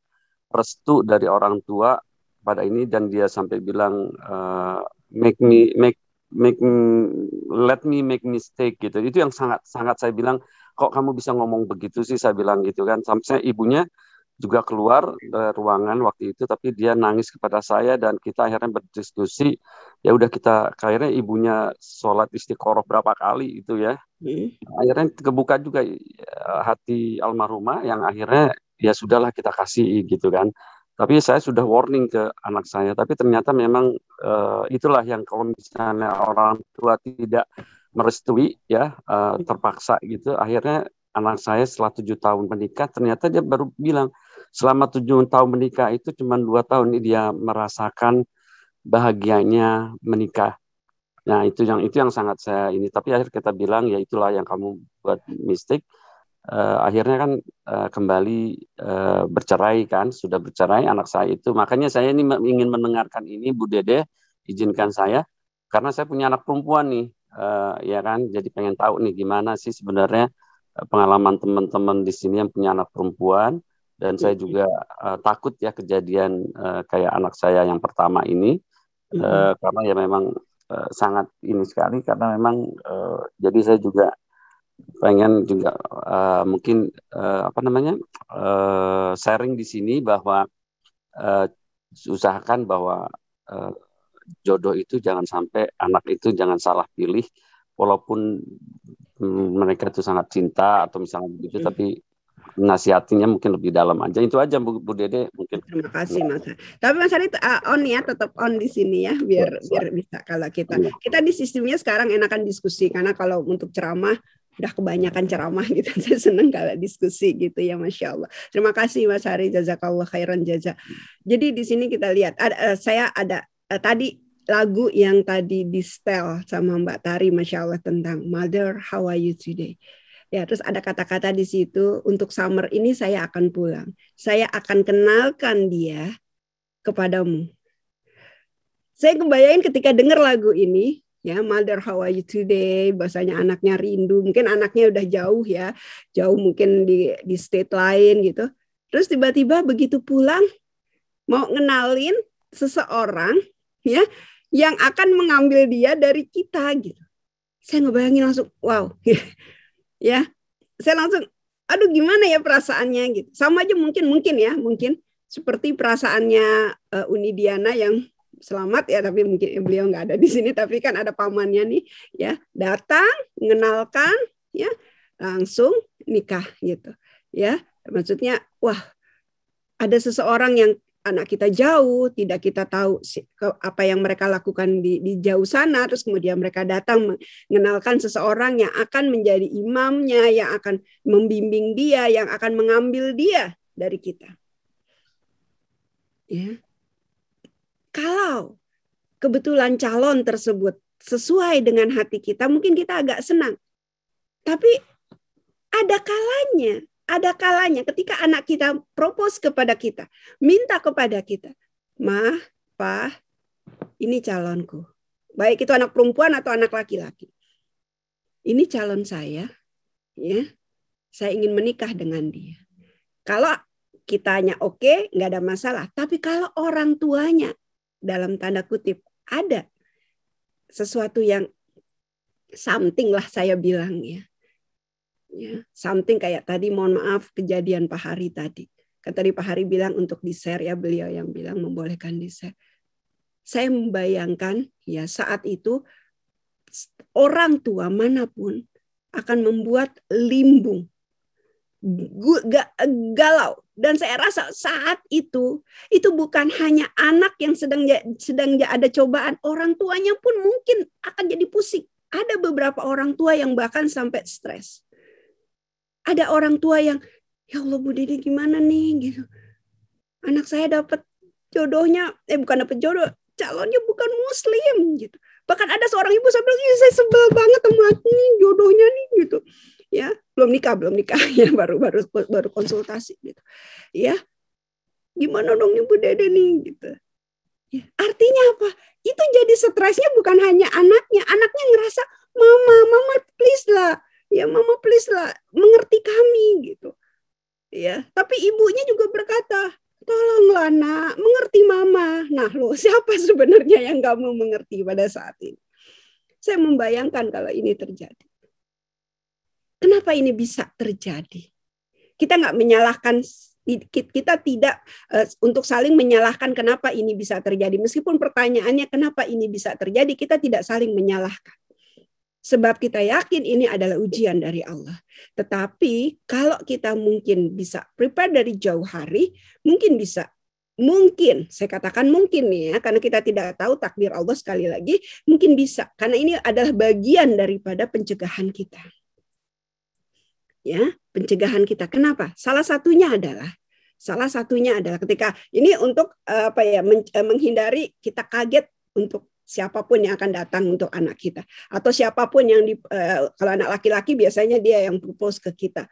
restu dari orang tua pada ini, dan dia sampai bilang let me make mistake gitu. Itu yang sangat saya bilang, kok kamu bisa ngomong begitu sih, saya bilang gitu kan. Sampai ibunya juga keluar dari ruangan waktu itu, tapi dia nangis kepada saya dan kita akhirnya berdiskusi. Ya udah, kita akhirnya ibunya sholat istiqoroh berapa kali itu ya. Akhirnya kebuka juga hati almarhumah yang akhirnya ya sudahlah kita kasih gitu kan. Tapi saya sudah warning ke anak saya, tapi ternyata memang itulah yang kalau misalnya orang tua tidak merestui ya, terpaksa gitu. Akhirnya anak saya setelah 7 tahun menikah, ternyata dia baru bilang selama 7 tahun menikah itu cuma 2 tahun ini dia merasakan bahagianya menikah. Nah itu yang sangat saya ini. Tapi akhirnya kita bilang ya itulah yang kamu buat mistik. Akhirnya kan kembali bercerai kan, sudah bercerai anak saya itu. Makanya saya ini ingin mendengarkan ini, Bu Dede, izinkan saya, karena saya punya anak perempuan nih, ya kan. Jadi pengen tahu nih gimana sih sebenarnya pengalaman teman-teman di sini yang punya anak perempuan, dan saya juga takut ya kejadian kayak anak saya yang pertama ini, karena ya memang sangat ini sekali, karena memang jadi saya juga pengen juga mungkin sharing di sini bahwa usahakan bahwa jodoh itu jangan sampai anak itu jangan salah pilih, walaupun mereka itu sangat cinta atau misalnya begitu, tapi nasihatinya mungkin lebih dalam aja. Itu aja Bu Dede mungkin. Terima kasih Mas. Tapi Mas Ari on ya, tetap on di sini ya, biar bisa. Kalau kita di sistemnya sekarang enakan diskusi, karena kalau untuk ceramah udah kebanyakan ceramah gitu. Saya senang kalau diskusi gitu ya, Masya Allah. Terima kasih Mas Ari, jazakallah khairan jaza. Jadi di sini kita lihat saya ada tadi lagu yang tadi di setel sama Mbak Tari, Masya Allah, tentang Mother, how are you today? Ya, terus ada kata-kata di situ, untuk summer ini saya akan pulang. Saya akan kenalkan dia kepadamu. Saya kebayangin ketika dengar lagu ini, ya, Mother How Are You Today, bahasanya anaknya rindu, mungkin anaknya udah jauh ya, jauh mungkin di state lain gitu. Terus tiba-tiba begitu pulang, mau ngenalin seseorang ya yang akan mengambil dia dari kita gitu. Saya ngebayangin langsung, wow. Ya, saya langsung, aduh gimana ya perasaannya gitu. Sama aja mungkin seperti perasaannya Uni Diana yang selamat ya, tapi mungkin beliau nggak ada di sini, tapi kan ada pamannya nih, ya datang, mengenalkan, ya langsung nikah gitu, ya maksudnya, wah ada seseorang yang anak kita jauh, tidak kita tahu apa yang mereka lakukan di jauh sana, terus kemudian mereka datang mengenalkan seseorang yang akan menjadi imamnya, yang akan membimbing dia, yang akan mengambil dia dari kita. Ya. Kalau kebetulan calon tersebut sesuai dengan hati kita, mungkin kita agak senang. Tapi ada kalanya ketika anak kita propose kepada kita, minta kepada kita, "Ma, Pa, ini calonku." Baik itu anak perempuan atau anak laki-laki. Ini calon saya, ya. Saya ingin menikah dengan dia. Kalau kitanya oke, nggak ada masalah. Tapi kalau orang tuanya, dalam tanda kutip, ada sesuatu yang something lah saya bilang ya. Ya, something kayak tadi, mohon maaf kejadian Pak Hari tadi. Kan tadi Pak Hari bilang untuk di-share ya, beliau yang bilang membolehkan di-share. Saya membayangkan ya saat itu orang tua manapun akan membuat limbung, galau. Dan saya rasa saat itu bukan hanya anak yang sedang ada cobaan, orang tuanya pun mungkin akan jadi pusing. Ada beberapa orang tua yang bahkan sampai stres. Ada orang tua yang, ya Allah Bu Dede gimana nih gitu. Anak saya dapat jodohnya, bukan dapat jodoh, calonnya bukan Muslim gitu. Bahkan ada seorang ibu sampai bilang, saya sebel banget sama ini jodohnya nih gitu. Ya, belum nikah ya, baru konsultasi gitu. Ya. Gimana dong nih Bu Dede nih gitu. Ya, artinya apa? Itu jadi stresnya bukan hanya anaknya ngerasa, Mama please lah. Ya Mama please lah, mengerti kami gitu. Ya, tapi ibunya juga berkata, tolonglah Nak, mengerti Mama. Nah loh, siapa sebenarnya yang gak mau mengerti pada saat ini? Saya membayangkan kalau ini terjadi. Kenapa ini bisa terjadi? Kita nggak menyalahkan, kita tidak untuk saling menyalahkan kenapa ini bisa terjadi. Meskipun pertanyaannya kenapa ini bisa terjadi, kita tidak saling menyalahkan. Sebab kita yakin ini adalah ujian dari Allah. Tetapi kalau kita mungkin bisa prepare dari jauh hari, mungkin saya katakan mungkin nih ya, karena kita tidak tahu takdir Allah sekali lagi, mungkin bisa. Karena ini adalah bagian daripada pencegahan kita. Ya, pencegahan kita. Kenapa? Salah satunya adalah ketika ini untuk menghindari kita kaget untuk siapapun yang akan datang untuk anak kita, atau siapapun yang kalau anak laki-laki biasanya dia yang propose ke kita,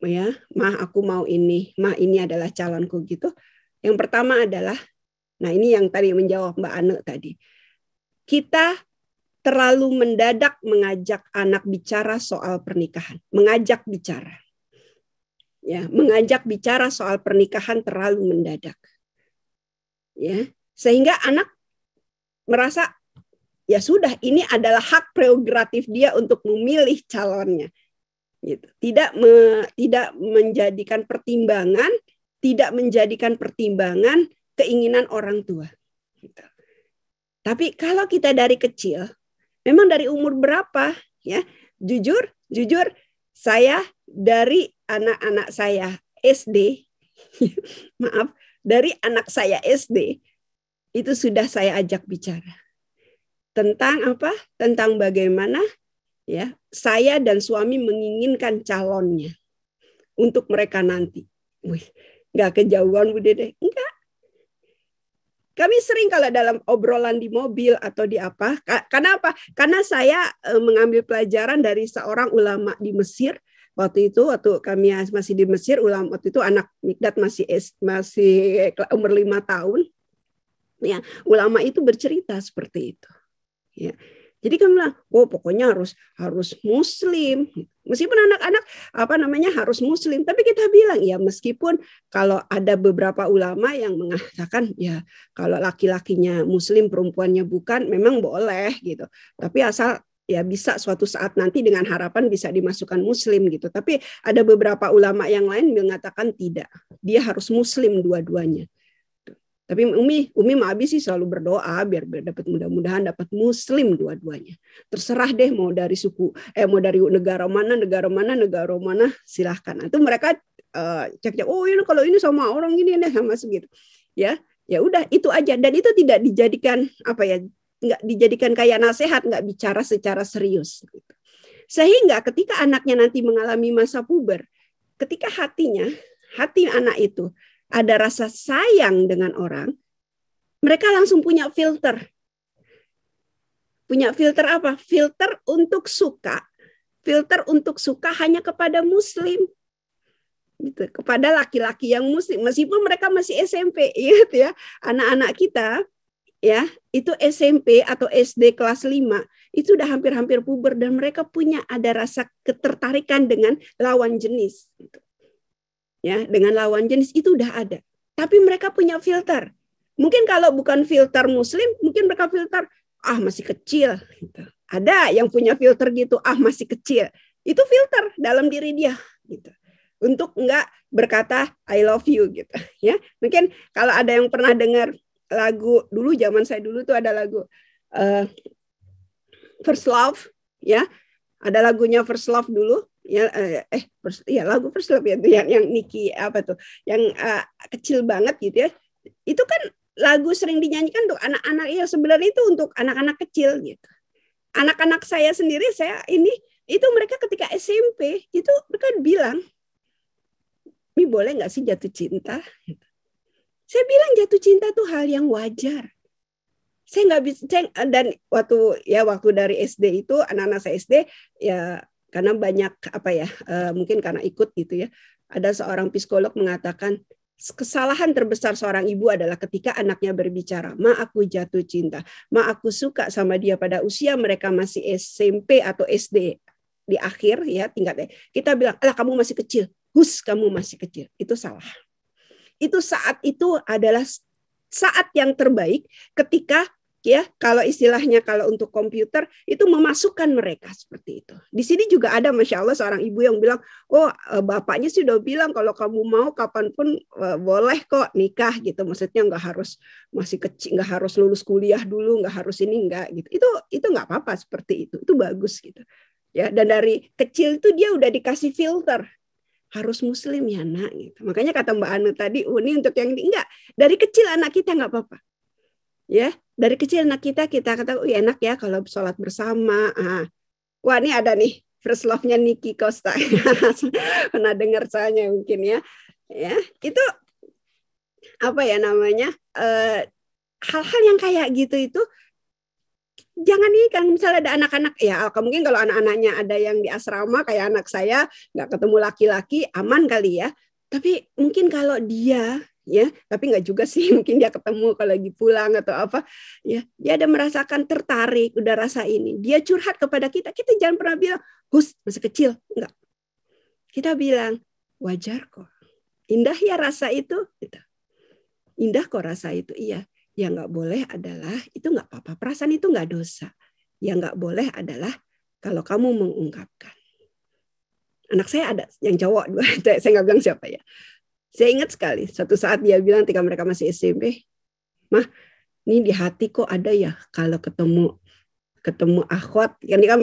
ya, Ma aku mau ini, Ma ini adalah calonku gitu. Yang pertama adalah, nah ini yang tadi menjawab Mbak Ane tadi, kita terlalu mendadak mengajak anak bicara soal pernikahan, mengajak bicara soal pernikahan terlalu mendadak, ya, sehingga anak merasa ya sudah ini adalah hak prerogatif dia untuk memilih calonnya, gitu. Tidak menjadikan pertimbangan keinginan orang tua. Gitu. Tapi kalau kita dari kecil, memang dari umur berapa ya? Jujur saya dari anak-anak saya SD, maaf, dari anak saya SD itu sudah saya ajak bicara tentang apa? Tentang bagaimana ya saya dan suami menginginkan calonnya untuk mereka nanti. Wih, nggak kejauhan Bu Dede, enggak. kami sering kalau dalam obrolan di mobil atau di apa, karena apa? Karena saya mengambil pelajaran dari seorang ulama di Mesir. Waktu kami masih di Mesir, ulama waktu itu anak Mikdad masih umur 5 tahun. Ya, ulama itu bercerita seperti itu. Ya. Jadi kami bilang, pokoknya harus Muslim. Meskipun anak-anak harus Muslim, tapi kita bilang ya meskipun kalau ada beberapa ulama yang mengatakan ya kalau laki-lakinya Muslim, perempuannya bukan, memang boleh gitu. Tapi asal ya bisa suatu saat nanti dengan harapan bisa dimasukkan Muslim gitu. Tapi ada beberapa ulama yang lain mengatakan tidak, dia harus Muslim dua-duanya. Tapi Umi Ma'abi sih selalu berdoa biar dapat mudah-mudahan dapat Muslim dua-duanya. Terserah deh mau dari mau dari negara mana silahkan. Itu mereka cek-cek, ini kalau ini sama orang ini sama segitu. Ya udah itu aja, dan itu tidak dijadikan nggak dijadikan kayak nasihat, nggak bicara secara serius. Sehingga ketika anaknya nanti mengalami masa puber, ketika hati anak itu ada rasa sayang dengan orang, mereka langsung punya filter. Punya filter apa? Filter untuk suka. Filter untuk suka hanya kepada Muslim. Gitu, kepada laki-laki yang Muslim. Meskipun mereka masih SMP, ya. Anak-anak kita ya, itu SMP atau SD kelas 5, itu udah hampir-hampir puber dan mereka ada rasa ketertarikan dengan lawan jenis. Gitu. Ya, dengan lawan jenis itu udah ada. Tapi mereka punya filter. Mungkin kalau bukan filter Muslim, mungkin mereka filter masih kecil gitu. Ada yang punya filter gitu, masih kecil. Itu filter dalam diri dia gitu. Untuk enggak berkata I love you gitu, ya. Mungkin kalau ada yang pernah dengar lagu dulu, zaman saya dulu tuh ada lagu First Love, ya. Ada lagunya First Love dulu. Lagu First Love ya, yang Niki yang kecil banget gitu ya. Itu kan lagu sering dinyanyikan untuk anak-anak, ya sebenarnya itu untuk anak-anak kecil gitu. Anak-anak saya sendiri, itu mereka ketika SMP itu mereka bilang, "Mi boleh nggak sih jatuh cinta?" Saya bilang jatuh cinta tuh hal yang wajar. Saya nggak bisa, dan waktu dari SD itu anak-anak saya SD ya. Karena banyak mungkin karena ikut gitu ya. Ada seorang psikolog mengatakan kesalahan terbesar seorang ibu adalah ketika anaknya berbicara, "Ma, aku jatuh cinta. Ma, aku suka sama dia," pada usia mereka masih SMP atau SD di akhir ya tingkatnya. Kita bilang, "Alah, kamu masih kecil. Kamu masih kecil." Itu salah. Saat itu adalah saat yang terbaik ketika ya, kalau istilahnya kalau untuk komputer itu memasukkan mereka seperti itu. Di sini juga ada, Masya Allah, seorang ibu yang bilang, bapaknya sih udah bilang kalau kamu mau kapanpun boleh kok nikah gitu. Maksudnya nggak harus masih kecil, nggak harus lulus kuliah dulu, nggak harus ini, nggak gitu. Itu nggak apa-apa seperti itu bagus gitu. Ya, dan dari kecil itu dia udah dikasih filter. Harus Muslim ya nak gitu. Makanya kata Mbak Anu tadi, Uni untuk yang enggak, dari kecil anak kita nggak apa-apa. Ya, dari kecil anak kita kata, enak ya kalau sholat bersama. Wah, ini ada nih First Love-nya Niki Costa. Pernah dengar soalnya mungkin ya. Ya, itu hal-hal yang kayak gitu itu jangan nih kan, misalnya ada anak-anak ya, mungkin kalau anak-anaknya ada yang di asrama kayak anak saya nggak ketemu laki-laki, aman kali ya. Tapi mungkin kalau dia ya, tapi nggak juga sih, mungkin dia ketemu kalau lagi pulang atau apa ya, dia ada merasakan tertarik, udah rasa ini, dia curhat kepada kita jangan pernah bilang masih kecil, enggak. Kita bilang wajar kok, indah ya rasa itu gitu. Indah kok rasa itu, iya. Yang nggak boleh adalah itu nggak apa-apa, perasaan itu nggak dosa. Yang nggak boleh adalah kalau kamu mengungkapkan. Anak saya ada yang cowok dua, saya nggak bilang siapa ya. Saya ingat sekali, satu saat dia bilang ketika mereka masih SMP, "Mah, ini di hati kok ada ya kalau ketemu akhwat." Kan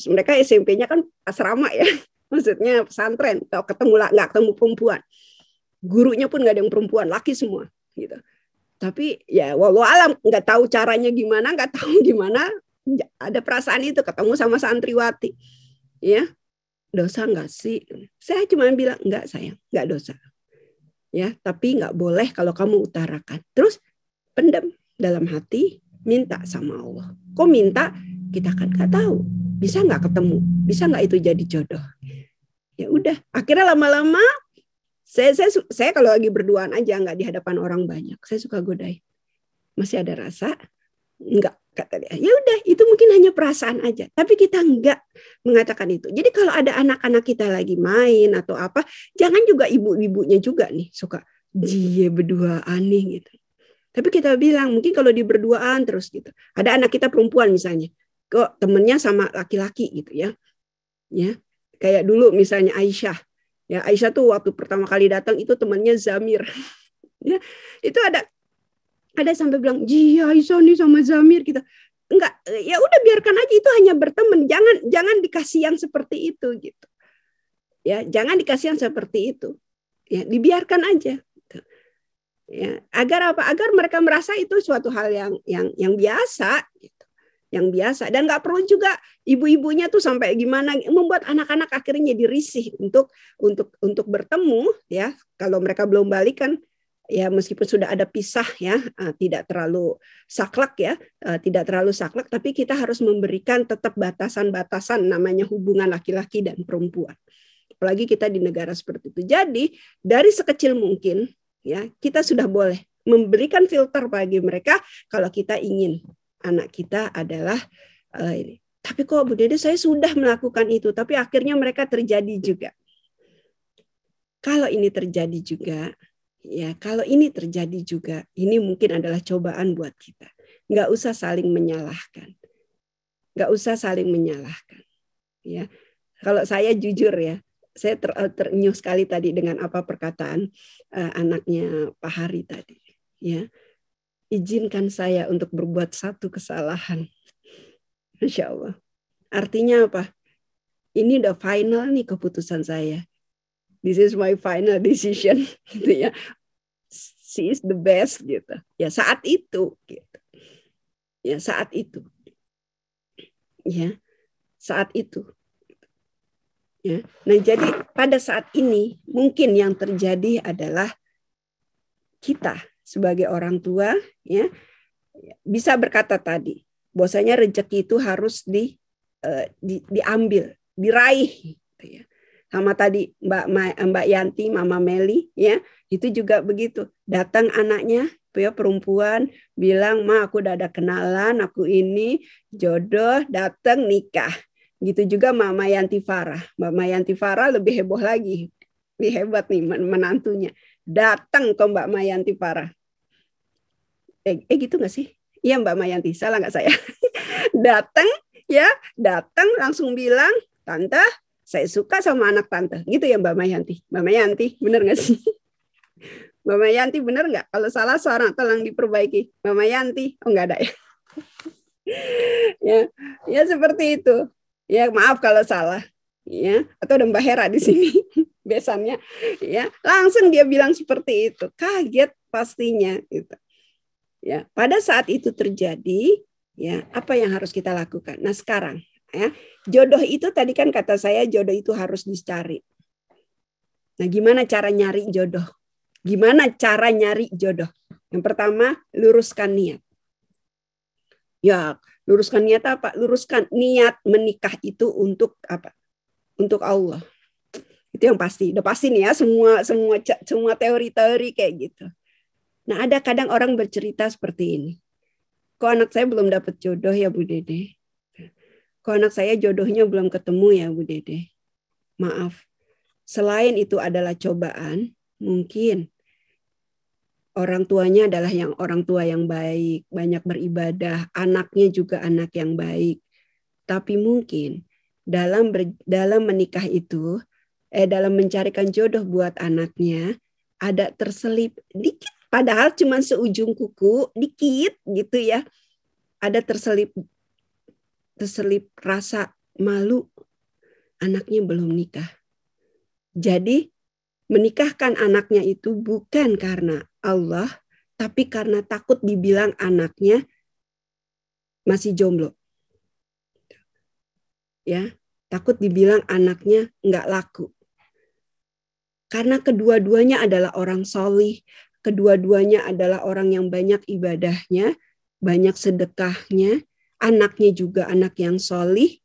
mereka SMP-nya kan asrama ya, maksudnya pesantren. Kalau nggak ketemu perempuan, gurunya pun nggak ada yang perempuan, laki semua, gitu. Tapi ya wallahu alam, nggak tahu caranya gimana, nggak tahu gimana, ada perasaan itu ketemu sama santriwati, ya dosa nggak sih? Saya cuma bilang enggak sayang, nggak dosa. Ya, tapi nggak boleh kalau kamu utarakan. Terus pendam dalam hati, minta sama Allah. Kok minta? Kita kan nggak tahu. Bisa nggak ketemu? Bisa nggak itu jadi jodoh? Ya udah. Akhirnya lama-lama saya kalau lagi berduaan aja nggak di hadapan orang banyak, saya suka godain. Masih ada rasa? Enggak, kata dia. Ya udah, itu mungkin hanya perasaan aja. Tapi kita enggak mengatakan itu. Jadi kalau ada anak-anak kita lagi main atau apa, jangan juga ibu-ibunya juga nih suka dia berduaan nih gitu. Tapi kita bilang mungkin kalau di berduaan terus gitu. Ada anak kita perempuan misalnya, kok temennya sama laki-laki gitu ya. Ya, kayak dulu misalnya Aisyah. Ya, Aisyah tuh waktu pertama kali datang itu temannya Zamir. Ya, itu ada sampai bilang, "Ji, Aisyah nih sama Zamir kita." Enggak, ya udah biarkan aja, itu hanya berteman. Jangan dikasih yang seperti itu gitu. Ya, jangan dikasih yang seperti itu. Ya, dibiarkan aja. Ya, agar apa? Agar mereka merasa itu suatu hal yang biasa gitu. Yang biasa, dan nggak perlu juga ibu-ibunya tuh sampai gimana membuat anak-anak akhirnya jadi risih untuk bertemu ya. Kalau mereka belum balik kan ya, meskipun sudah ada pisah ya, tidak terlalu saklek ya, tidak terlalu saklek, tapi kita harus memberikan tetap batasan-batasan namanya hubungan laki-laki dan perempuan. Apalagi kita di negara seperti itu. Jadi dari sekecil mungkin ya, kita sudah boleh memberikan filter bagi mereka kalau kita ingin anak kita adalah ini. Tapi kok Bu Dede saya sudah melakukan itu, tapi akhirnya mereka terjadi juga. Kalau ini terjadi juga, ya kalau ini terjadi juga, ini mungkin adalah cobaan buat kita. Nggak usah saling menyalahkan. Nggak usah saling menyalahkan. Ya, kalau saya jujur ya, saya terenyuh sekali tadi dengan apa perkataan anaknya Pak Hari tadi. Ya. Izinkan saya untuk berbuat satu kesalahan. Masya Allah. Artinya apa? Ini udah final nih keputusan saya. This is my final decision. Gitu ya. She is the best gitu. Ya saat itu. Gitu. Ya saat itu. Ya saat itu. Ya. Nah jadi pada saat ini mungkin yang terjadi adalah kita sebagai orang tua ya bisa berkata tadi bahwasanya rezeki itu harus diambil, diraih gitu ya. Sama tadi Mbak Yanti, Mama Meli ya, itu juga begitu. Datang anaknya ya perempuan bilang, "Ma, aku udah ada kenalan, aku ini jodoh, datang nikah." Gitu juga Mama Yanti Farah. Mama Yanti Farah lebih heboh lagi. Lebih hebat nih menantunya. Datang ke Mbak Mayanti Farah. Gitu nggak sih? Iya Mbak Mayanti, salah nggak saya? Datang langsung bilang, "Tante, saya suka sama anak tante." Gitu ya Mbak Mayanti. Mbak Mayanti, bener nggak sih? Mbak Mayanti bener nggak? Kalau salah seorang tolong diperbaiki. Mbak Mayanti, oh nggak ada ya? Ya seperti itu. Ya maaf kalau salah. Ya, atau ada Mbak Hera di sini besannya. Ya, langsung dia bilang seperti itu. Kaget pastinya gitu. Ya, pada saat itu terjadi, ya, apa yang harus kita lakukan? Nah, sekarang, ya, jodoh itu tadi kan kata saya jodoh itu harus dicari. Nah, gimana cara nyari jodoh? Gimana cara nyari jodoh? Yang pertama, luruskan niat. Ya, luruskan niat apa? Luruskan niat menikah itu untuk apa? Untuk Allah. Itu yang pasti. Udah pasti nih ya, semua teori-teori kayak gitu. Nah, ada kadang orang bercerita seperti ini. Kok anak saya belum dapat jodoh ya Bu Dede? Kok anak saya jodohnya belum ketemu ya Bu Dede? Maaf. Selain itu adalah cobaan, mungkin orang tuanya adalah orang tua yang baik, banyak beribadah, anaknya juga anak yang baik. Tapi mungkin dalam menikah itu, dalam mencarikan jodoh buat anaknya, ada terselip dikit. Padahal cuma seujung kuku, dikit gitu ya. Ada terselip rasa malu, anaknya belum nikah. Jadi menikahkan anaknya itu bukan karena Allah, tapi karena takut dibilang anaknya masih jomblo. Ya, takut dibilang anaknya nggak laku. Karena kedua-duanya adalah orang solih, kedua-duanya adalah orang yang banyak ibadahnya, banyak sedekahnya, anaknya juga anak yang solih,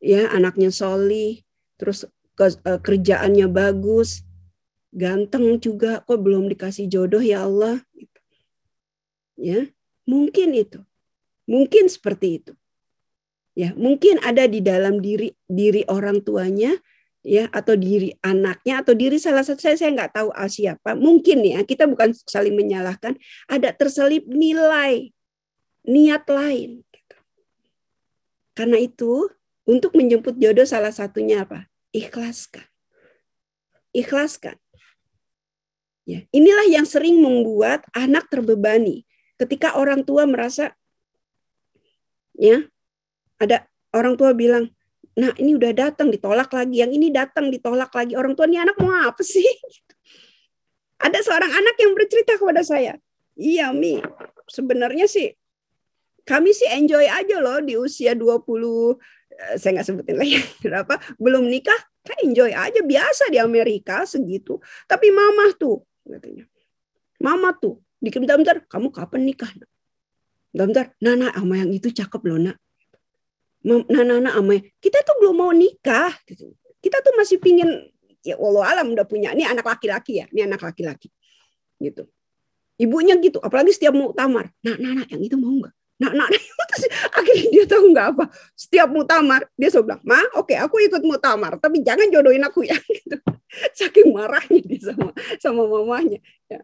ya anaknya solih, terus kerjaannya bagus, ganteng juga, kok belum dikasih jodoh ya Allah, ya mungkin itu, mungkin seperti itu, ya mungkin ada di dalam diri orang tuanya, ya atau diri anaknya atau diri salah satu, saya nggak tahu siapa, mungkin ya kita bukan saling menyalahkan, ada terselip nilai niat lain. Karena itu untuk menjemput jodoh salah satunya apa? Ikhlaskan. Ikhlaskan. Ya, inilah yang sering membuat anak terbebani. Ketika orang tua merasa, ya ada orang tua bilang, nah ini udah datang ditolak lagi, yang ini datang ditolak lagi. Orang tua, ini anak mau apa sih? Ada seorang anak yang bercerita kepada saya, iya Mi, sebenarnya sih kami sih enjoy aja loh di usia 20, saya nggak sebutin lagi berapa, belum nikah, kan enjoy aja, biasa di Amerika segitu. Tapi mama tuh, katanya, mama tuh, bentar-bentar, kamu kapan nikah? Bentar-bentar, Nana sama yang itu cakep loh nak. Nana sama kita tuh belum mau nikah. Kita tuh masih pingin, ya Allah alam udah punya, ini anak laki-laki ya, ini anak laki-laki. Gitu. Ibunya gitu, apalagi setiap muktamar. Nana yang itu mau nggak? Nah, akhirnya dia tahu nggak apa. Setiap muktamar dia selalu bilang, Ma, oke, aku ikut muktamar, tapi jangan jodohin aku ya. Gitu. Saking marahnya dia sama mamanya. Ya.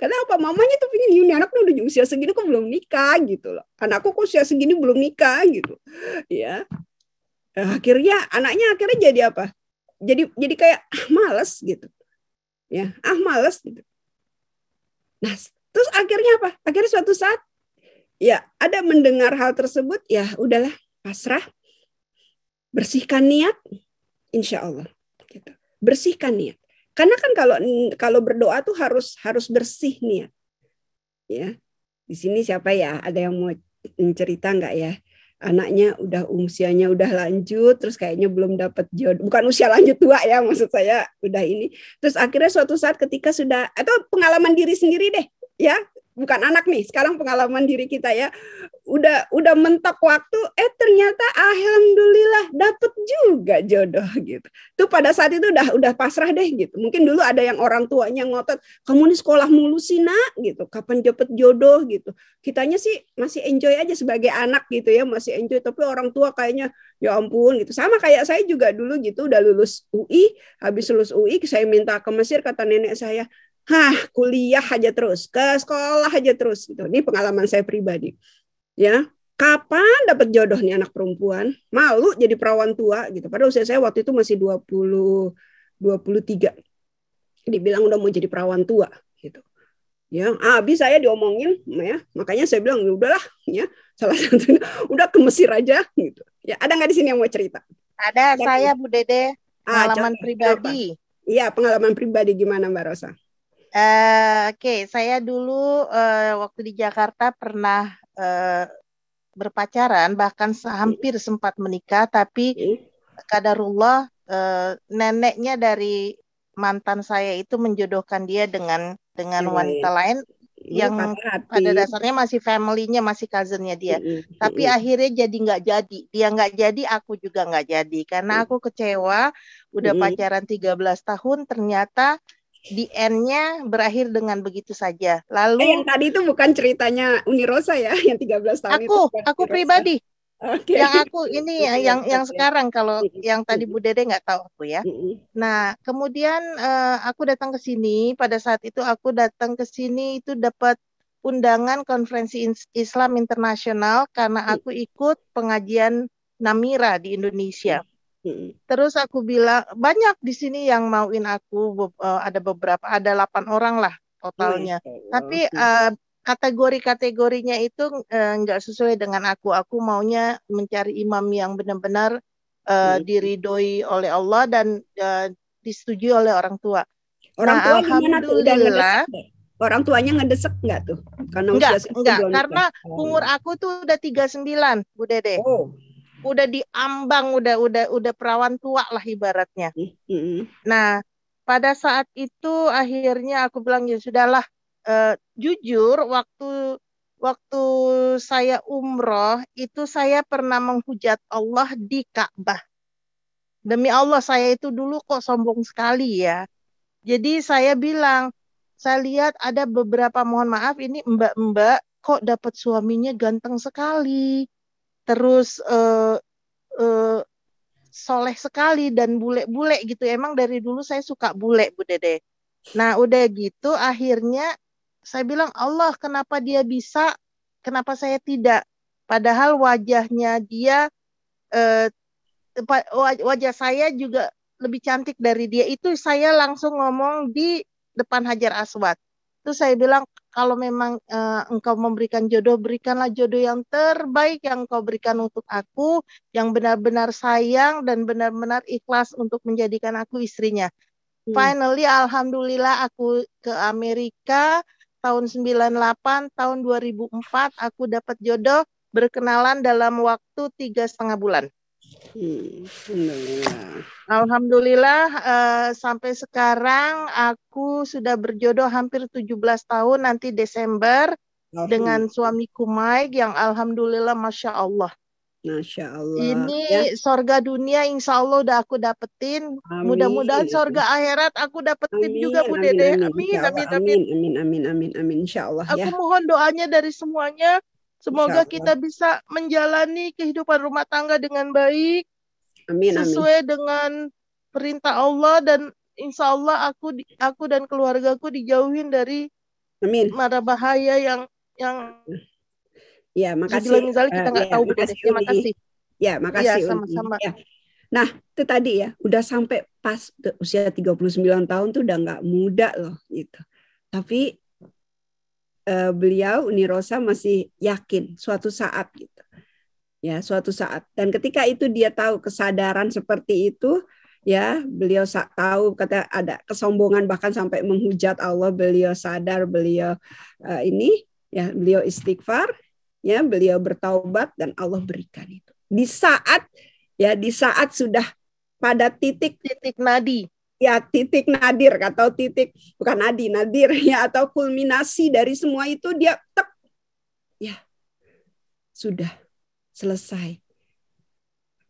Kenapa? Mamanya tuh pingin, ini anaknya udah usia segini kok belum nikah gitu loh. Anakku kok usia segini belum nikah gitu. Ya. Akhirnya anaknya jadi apa? Jadi kayak malas gitu. Ya, malas gitu. Nah, terus akhirnya apa? Akhirnya suatu saat ya, ada mendengar hal tersebut, ya udahlah, pasrah, bersihkan niat, insya Allah. Gitu. Bersihkan niat. Karena kan kalau berdoa tuh harus bersih niat. Ya, di sini siapa ya? Ada yang mau cerita nggak ya? Anaknya usianya udah lanjut, terus kayaknya belum dapat jodoh. Bukan usia lanjut tua ya, maksud saya udah ini. Terus akhirnya suatu saat ketika sudah, atau pengalaman diri sendiri deh, ya. Bukan anak nih, sekarang pengalaman diri kita ya, udah mentok waktu, ternyata alhamdulillah dapet juga jodoh gitu. Tuh pada saat itu udah pasrah deh gitu. Mungkin dulu ada yang orang tuanya ngotot, kamu nih sekolah mulu sih nak gitu, kapan dapet jodoh gitu. Kitanya sih masih enjoy aja sebagai anak gitu ya, masih enjoy, tapi orang tua kayaknya ya ampun gitu. Sama kayak saya juga dulu gitu, udah lulus UI, habis lulus UI saya minta ke Mesir, kata nenek saya, kuliah aja terus, ke sekolah aja terus gitu. Ini pengalaman saya pribadi. Ya, kapan dapat jodoh nih anak perempuan? Malu jadi perawan tua gitu. Padahal usia saya waktu itu masih 23. Dibilang udah mau jadi perawan tua gitu. Ya, habis saya diomongin ya. Makanya saya bilang ya udahlah ya. Salah satunya udah ke Mesir aja gitu. Ya, ada nggak di sini yang mau cerita? Ada, saya Bu Dede. Pengalaman pribadi. Iya, pengalaman pribadi gimana Mbak Rosa? Oke, saya dulu waktu di Jakarta pernah berpacaran, bahkan hampir sempat menikah, tapi qadarullah neneknya dari mantan saya itu menjodohkan dia dengan wanita lain yang pada dasarnya masih family-nya, masih cousin-nya dia. Tapi akhirnya nggak jadi. Dia nggak jadi, aku juga nggak jadi. Karena aku kecewa, udah pacaran 13 tahun, ternyata di end-nya berakhir dengan begitu saja. Lalu yang tadi itu bukan ceritanya Uni Rosa ya, yang 13 tahun aku pribadi. Okay. Yang aku ini yang sekarang, kalau yang tadi Bu Dede nggak tahu aku ya. Nah, kemudian aku datang ke sini, pada saat itu aku datang ke sini itu dapat undangan konferensi Islam internasional karena aku ikut pengajian Namira di Indonesia. Terus aku bilang, banyak di sini yang mauin aku, ada 8 orang lah totalnya. Tapi kategori-kategorinya itu nggak sesuai dengan aku. Aku maunya mencari imam yang benar-benar diridhoi oleh Allah dan disetujui oleh orang tua. Orang tua gimana tuh? Alhamdulillah. Orang tuanya ngedesek nggak tuh? Karena enggak, karena umur aku tuh udah 39, Bu Dede. Udah diambang, udah perawan tua lah ibaratnya. Nah, pada saat itu akhirnya aku bilang ya sudahlah, jujur waktu saya umroh itu saya pernah menghujat Allah di Ka'bah. Demi Allah saya itu dulu kok sombong sekali ya. Jadi saya bilang, saya lihat ada beberapa, mohon maaf ini mbak-mbak kok dapat suaminya ganteng sekali. Terus soleh sekali dan bule-bule gitu. Emang dari dulu saya suka bule, Bu Dede. Nah, udah gitu akhirnya saya bilang, Allah kenapa dia bisa, kenapa saya tidak? Padahal wajahnya dia, wajah saya juga lebih cantik dari dia. Itu saya langsung ngomong di depan Hajar Aswad. Itu saya bilang, kalau memang engkau memberikan jodoh, berikanlah jodoh yang terbaik yang engkau berikan untuk aku, yang benar-benar sayang dan benar-benar ikhlas untuk menjadikan aku istrinya. Finally, alhamdulillah aku ke Amerika tahun 98, tahun 2004 aku dapat jodoh, berkenalan dalam waktu 3,5 bulan. Alhamdulillah sampai sekarang aku sudah berjodoh hampir 17 tahun nanti Desember dengan suamiku Mike yang alhamdulillah Masya Allah. Masya Allah. Ini sorga dunia insya Allah udah aku dapetin. Mudah-mudahan sorga akhirat aku dapetin juga Bu Dede. Amin. Insya Allah ya. Aku mohon doanya dari semuanya. Semoga kita bisa menjalani kehidupan rumah tangga dengan baik. Sesuai dengan perintah Allah dan insya Allah aku dan keluargaku dijauhin dari mara bahaya yang ya, makasih. Kita nggak tahu. Terima kasih. Ya, makasih. Ya, sama-sama. Ya. Nah, itu tadi ya, udah sampai pas usia 39 tahun tuh udah nggak muda loh gitu. Tapi beliau Uni Rosa masih yakin suatu saat gitu. Ya, suatu saat. Dan ketika itu dia tahu kesadaran seperti itu, ya, beliau tahu kata ada kesombongan bahkan sampai menghujat Allah, beliau sadar, beliau beliau istighfar. Ya, beliau bertaubat dan Allah berikan itu. Di saat sudah pada titik nadi. Ya, titik nadir atau bukan nadir ya, atau kulminasi dari semua itu dia sudah selesai.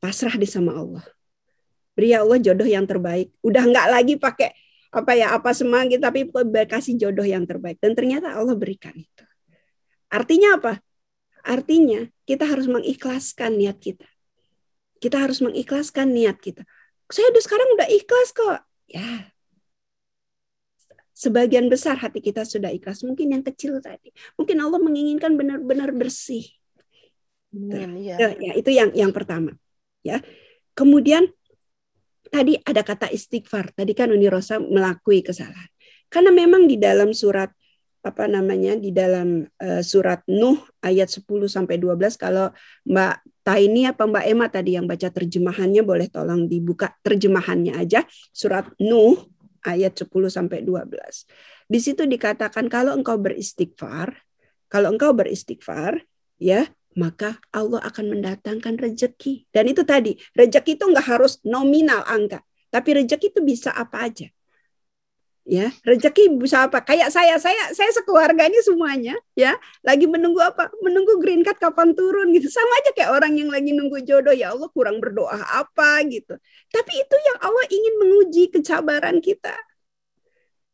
Pasrah di sama Allah. Beri Allah jodoh yang terbaik. Udah nggak lagi pakai apa semanggi, tapi kasih jodoh yang terbaik. Dan ternyata Allah berikan itu. Artinya apa? Artinya kita harus mengikhlaskan niat kita. Kita harus mengikhlaskan niat kita. Saya sekarang udah ikhlas kok. Ya. Sebagian besar hati kita sudah ikhlas. Mungkin yang kecil tadi. Mungkin Allah menginginkan benar-benar bersih. Ya, itu yang pertama. Ya. Kemudian tadi ada kata istighfar. Tadi kan Uni Rosa melakui kesalahan. Karena memang di dalam surat di dalam surat Nuh ayat 10 sampai 12, kalau Mbak Taini apa Mbak Emma tadi yang baca terjemahannya boleh tolong dibuka terjemahannya aja, surat Nuh ayat 10 sampai 12. Di situ dikatakan kalau engkau beristighfar ya, maka Allah akan mendatangkan rezeki. Dan itu tadi, rezeki itu enggak harus nominal angka, tapi rezeki itu bisa apa aja. Ya, rezeki bisa apa? Kayak saya sekeluarga ini semuanya ya lagi menunggu apa? Menunggu green card kapan turun gitu. Sama aja kayak orang yang lagi nunggu jodoh, ya Allah kurang berdoa apa gitu. Tapi itu yang Allah ingin menguji kesabaran kita.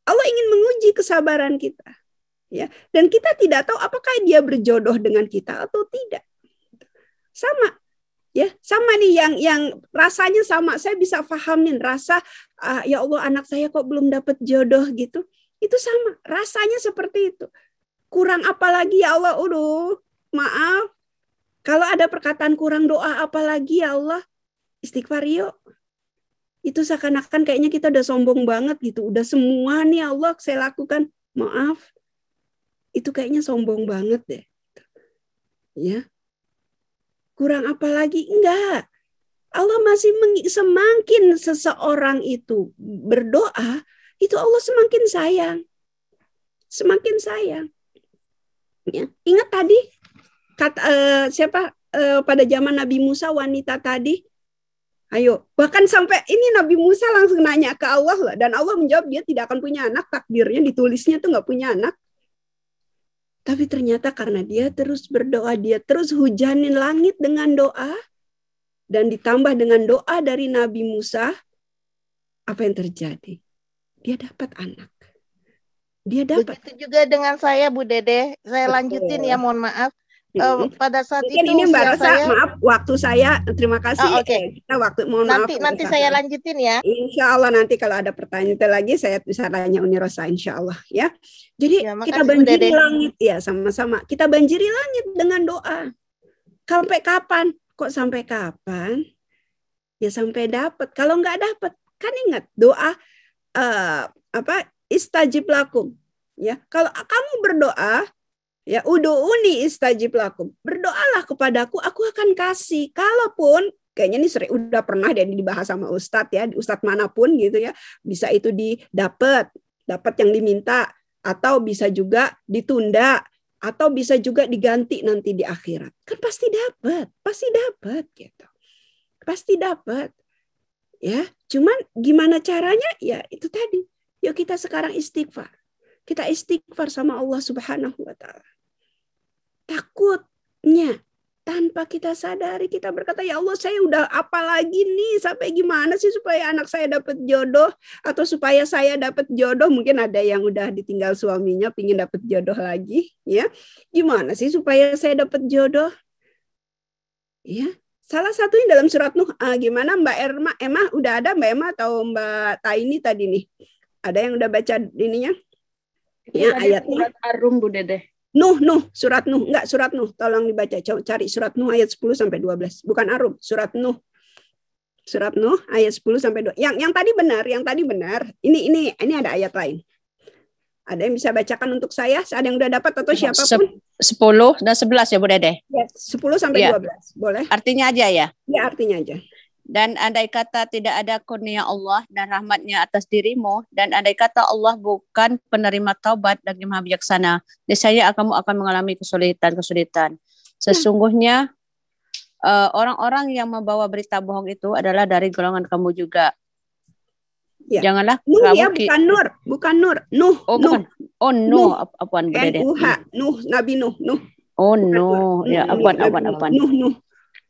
Allah ingin menguji kesabaran kita. Ya, dan kita tidak tahu apakah dia berjodoh dengan kita atau tidak. Sama. Ya, sama nih yang rasanya sama. Saya bisa pahamin rasa ya Allah anak saya kok belum dapat jodoh gitu. Itu sama. Rasanya seperti itu. Kurang apa lagi ya Allah? Maaf. Kalau ada perkataan kurang doa apa lagi ya Allah? Istighfar yuk. Itu seakan-akan kayaknya kita udah sombong banget gitu. Udah semua nih Allah saya lakukan. Maaf. Itu kayaknya sombong banget deh. Ya. Kurang apa lagi? Enggak. Allah masih semakin seseorang itu berdoa, itu Allah semakin sayang. Semakin sayang. Ya. Ingat tadi pada zaman Nabi Musa wanita tadi? Ayo, bahkan sampai ini Nabi Musa langsung nanya ke Allah lah, dan Allah menjawab dia tidak akan punya anak, takdirnya ditulisnya tuh nggak punya anak. Tapi ternyata karena dia terus berdoa, dia terus hujanin langit dengan doa, dan ditambah dengan doa dari Nabi Musa, apa yang terjadi? Dia dapat anak. Dia dapat. Begitu juga dengan saya, Bu Dede. Saya lanjutin ya, mohon maaf. Pada saat mungkin itu ini Mbak Rosa, saya... maaf waktu saya, terima kasih. Oke. Mohon maaf. Nanti saya lanjutin ya. Insya Allah nanti kalau ada pertanyaan lagi saya bisa tanya Uni Rosa, insya Allah ya. Jadi ya, kita banjiri langit ya, sama-sama. Kita banjiri langit dengan doa. Sampai kapan? Kok sampai kapan? Ya sampai dapat. Kalau nggak dapat, kan ingat doa istajib lakum. Ya, kalau kamu berdoa, ya udu'uni istajib lakum. Berdoalah kepadaku, aku akan kasih. Kalaupun kayaknya ini sering udah pernah dan dibahas sama ustadz ya, ustadz manapun gitu ya, bisa itu dapat yang diminta, atau bisa juga ditunda, atau bisa juga diganti nanti di akhirat. Kan pasti dapat gitu. Pasti dapat. Ya, cuman gimana caranya? Ya itu tadi. Yuk kita sekarang istighfar. Kita istighfar sama Allah Subhanahu wa taala. Takutnya tanpa kita sadari kita berkata, ya Allah saya udah apa lagi nih, sampai gimana sih supaya anak saya dapat jodoh, atau supaya saya dapat jodoh. Mungkin ada yang udah ditinggal suaminya pingin dapat jodoh lagi ya, gimana sih supaya saya dapat jodoh ya. Salah satunya dalam surat Nuh. Gimana Mbak Emma udah ada Mbak Emma atau Mbak Taini tadi nih, ada yang udah baca ininya ya, ayatnya? Surat Ar-Rum, Bu Dede. Surat Nuh, enggak surat Nuh, tolong dibaca, cari surat Nuh ayat 10 sampai 12. Bukan Ar-Rum, surat Nuh. Surat Nuh ayat 10 sampai 12. Yang tadi benar. Ini ada ayat lain. Ada yang bisa bacakan untuk saya? Ada yang udah dapat atau siapapun? 10 dan 11 ya Bu Dede? Ya, 10 sampai 12. Boleh? Artinya aja ya? Ya, artinya aja. Dan andai kata tidak ada kurnia Allah dan rahmatnya atas dirimu, dan andai kata Allah bukan penerima taubat dan Maha bijaksana, niscaya kamu akan mengalami kesulitan. Sesungguhnya orang-orang yang membawa berita bohong itu adalah dari golongan kamu juga. Ya. Janganlah Nuh ya, bukan Nur. Nuh. Oh, bukan. Oh, Nuh. Apaan Bu Dede? Nuh, Nabi Nuh. Oh, Nuh. Ya, apaan. Nuh.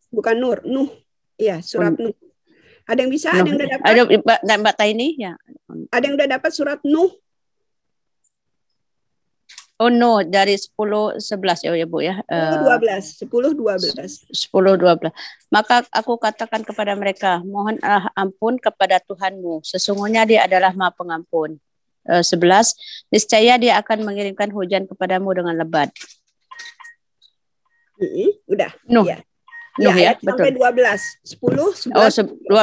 Bukan Nur, Nuh. Iya, surat Nuh. Ada yang bisa? Ada yang udah dapat? Ada Mbak Taini ya. Ada yang udah dapat surat Nuh? Oh no, dari 10-11 ya Bu ya. 10-12. Maka aku katakan kepada mereka, mohonlah ampun kepada Tuhanmu. Sesungguhnya Dia adalah Maha Pengampun. 11, niscaya Dia akan mengirimkan hujan kepadamu dengan lebat. Udah. Nuh. Ya. Nuh ya, betul. Sampai 12, 10, 11. Oh,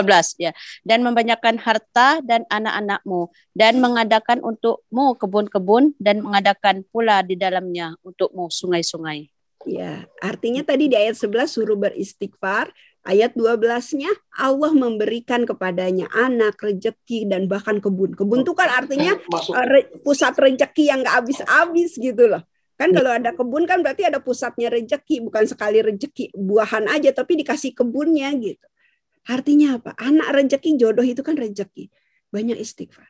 12 ya. Dan membanyakan harta dan anak-anakmu, dan mengadakan untukmu kebun-kebun, dan mengadakan pula di dalamnya untukmu sungai-sungai. Ya, artinya tadi di ayat 11 suruh beristighfar, ayat 12-nya Allah memberikan kepadanya anak, rezeki, dan bahkan kebun. Kebun itu kan artinya pusat rezeki yang nggak habis-habis gitu loh. Kan kalau ada kebun kan berarti ada pusatnya rezeki, bukan sekali rezeki buahan aja tapi dikasih kebunnya gitu. Artinya apa? Anak rezeki, jodoh itu kan rezeki. Banyak istighfar.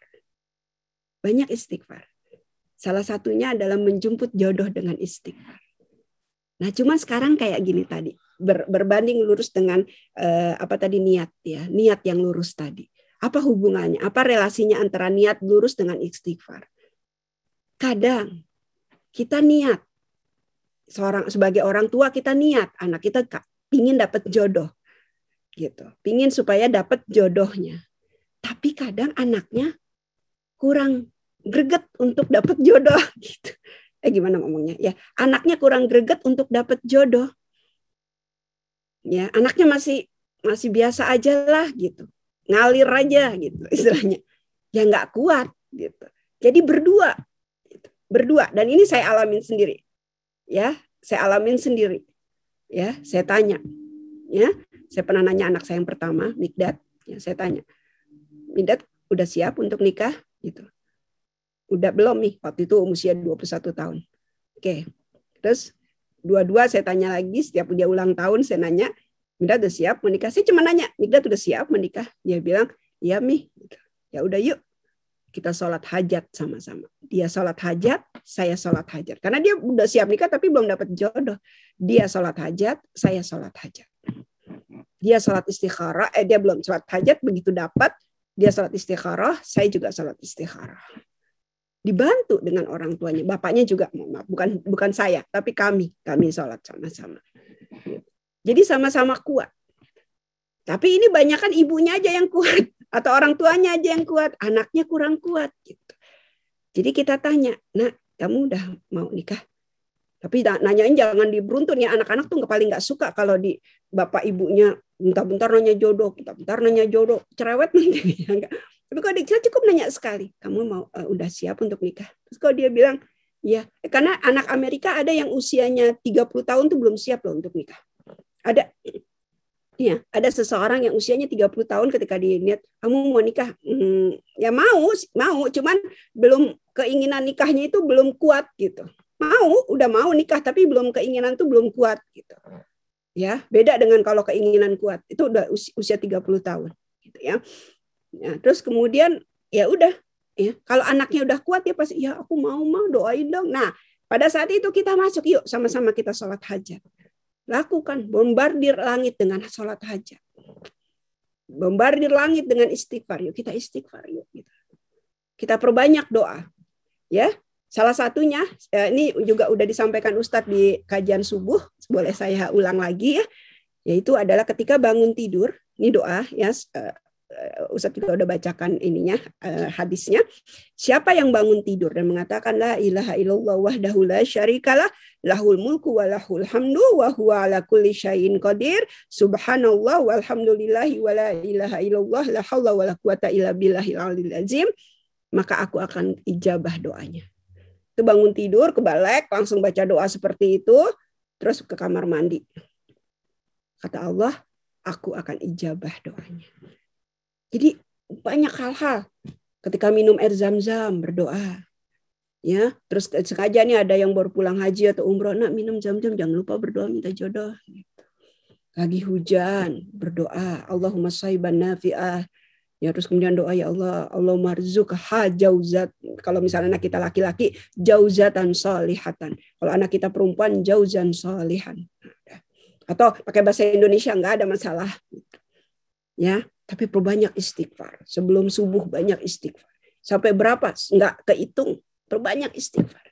Salah satunya adalah menjemput jodoh dengan istighfar. Nah, cuma sekarang kayak gini tadi, berbanding lurus dengan niat ya, niat yang lurus tadi. Apa hubungannya? Apa relasinya antara niat lurus dengan istighfar? Kadang kita niat, sebagai orang tua kita niat, anak kita pingin dapat jodoh, gitu, pingin supaya dapat jodohnya. Tapi kadang anaknya kurang greget untuk dapat jodoh, gitu. Gimana ngomongnya? Ya, anaknya kurang greget untuk dapat jodoh. Ya, anaknya masih biasa aja lah, gitu, ngalir aja, gitu, istilahnya. Ya nggak kuat, gitu. Jadi berdua, dan ini saya alamin sendiri ya, saya tanya ya, saya pernah nanya anak saya yang pertama, Mikdad ya, saya tanya, Mikdad udah siap untuk nikah gitu, udah belum nih, waktu itu usia 21 tahun. Oke, terus dua-dua saya tanya lagi, setiap dia ulang tahun saya nanya, Mikdad udah siap menikah? Saya cuma nanya, Mikdad udah siap menikah? Dia bilang iya Mi. Ya udah yuk kita sholat hajat sama-sama. Dia sholat hajat, saya sholat hajat. Karena dia udah siap nikah tapi belum dapat jodoh. Dia sholat hajat, saya sholat hajat. Dia sholat istikharah, dia belum sholat hajat, begitu dapat, dia sholat istikharah, saya juga sholat istikharah. Dibantu dengan orang tuanya, bapaknya juga, maaf, bukan saya, tapi kami sholat sama-sama. Jadi sama-sama kuat. Tapi ini banyak kan ibunya aja yang kuat, atau orang tuanya aja yang kuat, anaknya kurang kuat gitu. Jadi kita tanya, "Nak, kamu udah mau nikah?" Tapi nanyain jangan diberuntun ya, anak-anak tuh paling nggak suka kalau di bapak ibunya bentar-bentar nanya jodoh, cerewet nanti. Tapi kalau dia cukup nanya sekali, "Kamu mau udah siap untuk nikah?" Terus kalau dia bilang, "Iya." Karena anak Amerika ada yang usianya 30 tahun tuh belum siap loh untuk nikah. Ada. Ya, ada seseorang yang usianya 30 tahun ketika dia lihat, "Kamu mau nikah?" Ya mau, cuman belum, keinginan nikahnya itu belum kuat gitu. Udah mau nikah tapi belum, keinginan itu belum kuat gitu. Ya, beda dengan kalau keinginan kuat. Itu udah usia 30 tahun gitu ya. Ya, terus kemudian ya udah ya, kalau anaknya udah kuat ya pasti, "Ya aku mau doain dong." Nah, pada saat itu kita masuk, yuk sama-sama kita sholat hajat. Lakukan, bombardir langit dengan sholat hajat. Bombardir langit dengan istighfar. Yuk kita istighfar yuk. Kita perbanyak doa. Ya, salah satunya ini juga udah disampaikan Ustadz di kajian subuh. Boleh saya ulang lagi ya. Yaitu adalah ketika bangun tidur. Ini doa ya. Ustadz juga udah bacakan ininya, hadisnya. Siapa yang bangun tidur dan mengatakan la ilaha illallah wahdahu la syarikalah lahul mulku wa lahul hamdu wa huwa ala kulli syai'in qadir subhanallah walhamdulillahi wa la ilaha illallah la haula wa la quwata illa billahil aliyil azim, maka aku akan ijabah doanya. Itu bangun tidur, kebalek, langsung baca doa seperti itu, terus ke kamar mandi. Kata Allah, aku akan ijabah doanya. Jadi banyak hal-hal. Ketika minum air zam-zam, berdoa. Ya, terus sengaja nih ada yang baru pulang haji atau umroh, "Nak, minum zam-zam, jangan lupa berdoa minta jodoh." Lagi hujan, berdoa, Allahumma shayban nafi'ah. Ya, terus kemudian doa, "Ya Allah, Allahumma rzuqha jauzat." Kalau misalnya anak kita laki-laki, jauzatan sholihatan. Kalau anak kita perempuan, jauzan sholihan. Atau pakai bahasa Indonesia, enggak ada masalah. Ya, tapi perbanyak istighfar. Sebelum subuh banyak istighfar. Sampai berapa? Enggak kehitung. Perbanyak istighfar.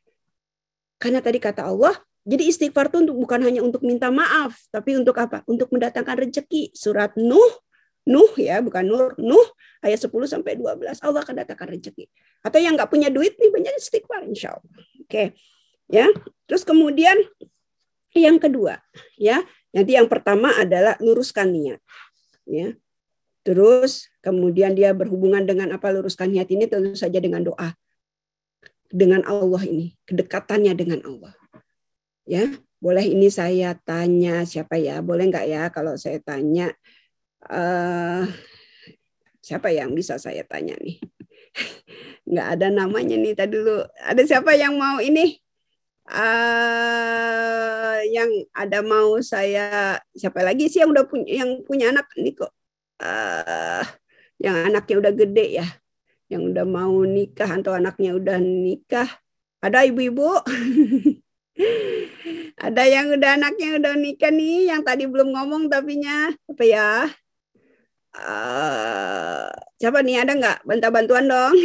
Karena tadi kata Allah, jadi istighfar itu bukan hanya untuk minta maaf, tapi untuk apa? Untuk mendatangkan rezeki. Surat Nuh ya, bukan Nur. Nuh ayat 10 sampai 12. Allah akan datangkan rezeki. Atau yang enggak punya duit nih, banyak istighfar insyaallah. Oke. Ya. Terus kemudian yang kedua, ya. Nanti yang pertama adalah luruskan niat. Ya. Terus kemudian dia berhubungan dengan apa, luruskan niat ini tentu saja dengan doa. Dengan Allah ini, kedekatannya dengan Allah. Ya, boleh ini saya tanya siapa ya? Boleh nggak ya kalau saya tanya siapa yang bisa saya tanya nih? Nggak ada namanya nih, tadi dulu. Ada siapa yang mau ini? Yang ada mau saya, siapa lagi sih yang udah punya anak ini kok? Yang anaknya udah gede ya, yang udah mau nikah atau anaknya udah nikah. Ada ibu-ibu? Ada yang udah anaknya udah nikah nih, yang tadi belum ngomong tapinya apa ya? Siapa nih, ada nggak? Bantuan dong.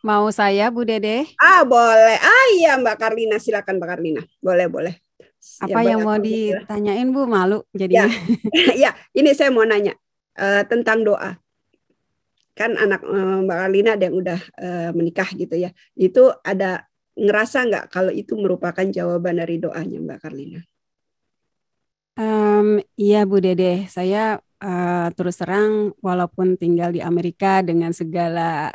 Mau saya, Bu Dede? Boleh. Iya Mbak Karlina, silakan Mbak Karlina. Boleh. Apa yang mau ditanyain Bu? Malu jadinya. Ya, ini saya mau nanya tentang doa. Kan anak Mbak Karlina ada yang udah menikah gitu ya. Itu ada ngerasa nggak kalau itu merupakan jawaban dari doanya Mbak Karlina? Iya Bu Dede, saya terus terang walaupun tinggal di Amerika dengan segala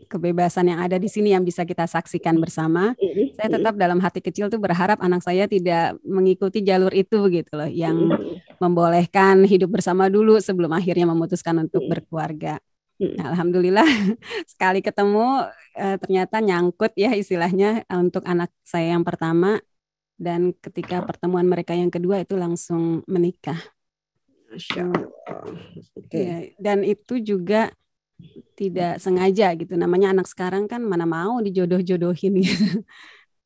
kebebasan yang ada di sini yang bisa kita saksikan bersama, saya tetap dalam hati kecil tuh berharap anak saya tidak mengikuti jalur itu gitu loh, yang membolehkan hidup bersama dulu sebelum akhirnya memutuskan untuk berkeluarga. Nah, alhamdulillah sekali ketemu ternyata nyangkut ya istilahnya untuk anak saya yang pertama, dan ketika pertemuan mereka yang kedua itu langsung menikah. Masya Allah. Okay. Ya, dan itu juga tidak sengaja gitu. Namanya anak sekarang kan mana mau dijodoh-jodohin gitu.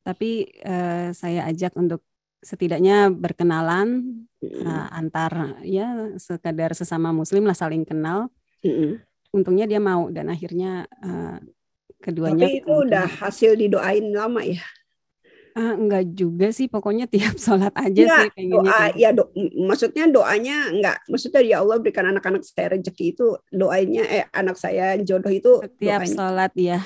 Tapi saya ajak untuk setidaknya berkenalan antar ya sekadar sesama muslim lah, saling kenal. Untungnya dia mau dan akhirnya keduanya. Tapi itu udah hasil didoain lama ya? Enggak juga sih, pokoknya tiap sholat aja sih pengennya. Maksudnya doanya enggak, maksudnya ya Allah berikan anak-anak saya rezeki itu doanya anak saya jodoh itu setiap doanya. Sholat ya.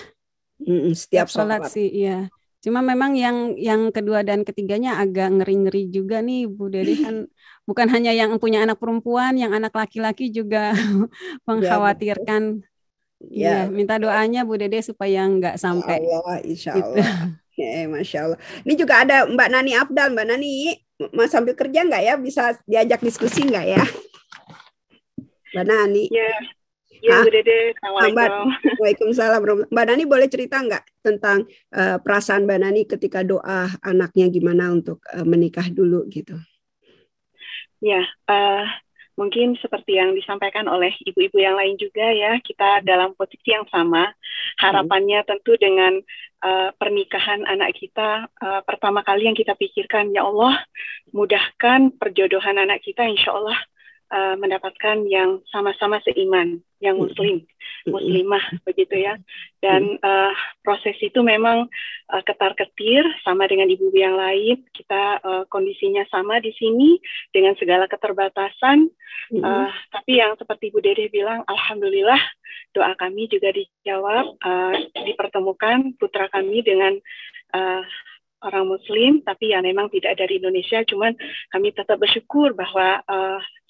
Setiap sholat sih ya. Cuma memang yang kedua dan ketiganya agak ngeri-ngeri juga nih Bu Dede, kan bukan hanya yang punya anak perempuan, yang anak laki-laki juga mengkhawatirkan. Iya, minta doanya Bu Dede supaya enggak sampai. Insya Allah. Masya Allah. Ini juga ada Mbak Nani Abdal. Mbak Nani, mau sambil kerja nggak ya? Bisa diajak diskusi nggak ya? Mbak Nani. Ya, Bu Dede. Assalamualaikum. Waalaikumsalam. Mbak Nani boleh cerita nggak tentang perasaan Mbak Nani ketika doa anaknya gimana untuk menikah dulu gitu? Ya, mungkin seperti yang disampaikan oleh ibu-ibu yang lain juga ya, kita dalam posisi yang sama. Harapannya tentu dengan pernikahan anak kita, pertama kali yang kita pikirkan, ya Allah, mudahkan perjodohan anak kita, insya Allah mendapatkan yang sama-sama seiman, yang muslimah, begitu ya. Dan proses itu memang ketar-ketir, sama dengan ibu-ibu yang lain, kita kondisinya sama di sini, dengan segala keterbatasan, tapi yang seperti Bu Dede bilang, alhamdulillah, doa kami juga dijawab, dipertemukan putra kami dengan orang Muslim, tapi ya memang tidak dari Indonesia, cuman kami tetap bersyukur bahwa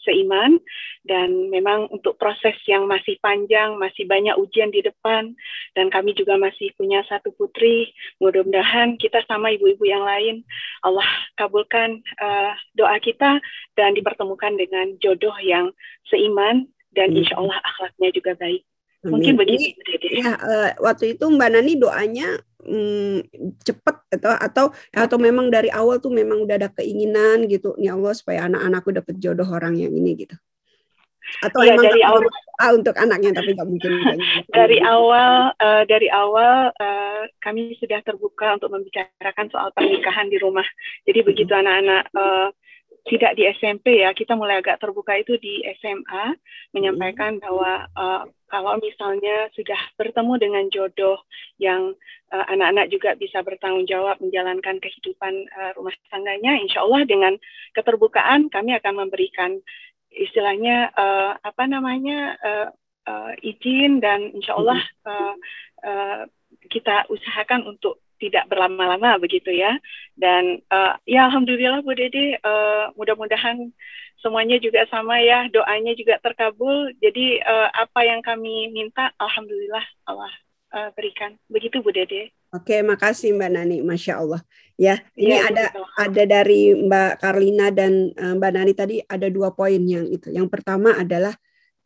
seiman, dan memang untuk proses yang masih panjang, masih banyak ujian di depan, dan kami juga masih punya satu putri, mudah-mudahan kita sama ibu-ibu yang lain, Allah kabulkan doa kita, dan dipertemukan dengan jodoh yang seiman, dan insya Allah akhlaknya juga baik. Mungkin begitu. Ya, waktu itu Mbak Nani doanya cepat atau memang dari awal tuh memang udah ada keinginan gitu, ya Allah supaya anak-anakku dapat jodoh orang yang ini gitu. Atau ya, emang dari awal untuk anaknya tapi nggak mungkin. dari awal kami sudah terbuka untuk membicarakan soal pernikahan di rumah. Jadi begitu anak-anak tidak di SMP ya, kita mulai agak terbuka itu di SMA, menyampaikan bahwa kalau misalnya sudah bertemu dengan jodoh yang anak-anak juga bisa bertanggung jawab menjalankan kehidupan rumah tangganya, insya Allah dengan keterbukaan kami akan memberikan istilahnya izin, dan insya Allah kita usahakan untuk tidak berlama-lama begitu ya. Dan ya alhamdulillah Bu Dede, mudah-mudahan semuanya juga sama ya, doanya juga terkabul. Jadi apa yang kami minta alhamdulillah Allah berikan. Begitu Bu Dede. Oke, makasih Mbak Nani, Masya Allah. Ya, ini ada dari Mbak Karlina dan Mbak Nani tadi ada 2 poin yang itu. Yang pertama adalah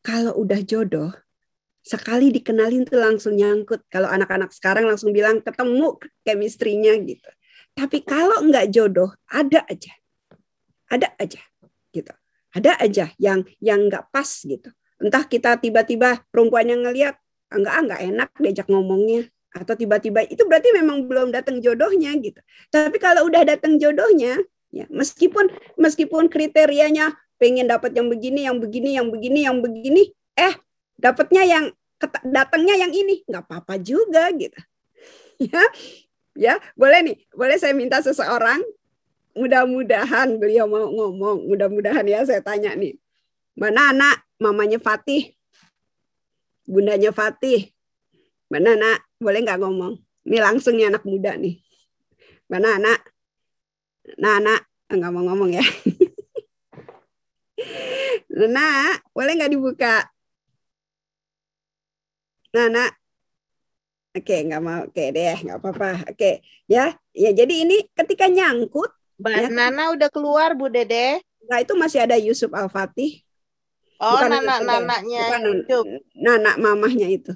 kalau udah jodoh, sekali dikenalin tuh langsung nyangkut. Kalau anak-anak sekarang langsung bilang ketemu chemistry-nya gitu. Tapi kalau enggak jodoh, ada aja gitu. Ada aja yang enggak pas gitu. Entah kita tiba-tiba perempuan yang ngelihat enggak enak diajak ngomongnya, atau tiba-tiba itu berarti memang belum datang jodohnya gitu. Tapi kalau udah datang jodohnya, ya meskipun kriterianya pengen dapat yang begini, dapatnya yang datangnya yang ini, nggak apa-apa juga gitu. Ya, boleh saya minta seseorang, mudah-mudahan beliau mau ngomong, mudah-mudahan ya saya tanya nih, mana anak mamanya Fatih, bundanya Fatih, mana anak boleh nggak ngomong? Ini langsung nih anak muda nih, mana anak, nggak mau ngomong ya. Nah, boleh nggak dibuka? Nah, oke, nggak mau, oke deh, nggak apa-apa, oke, ya, jadi ini ketika nyangkut, Mbak Nana udah keluar Bu Dede. Nah itu masih ada Yusuf Al-Fatih. Oh, Nana-nananya Yusuf. Nana mamahnya itu,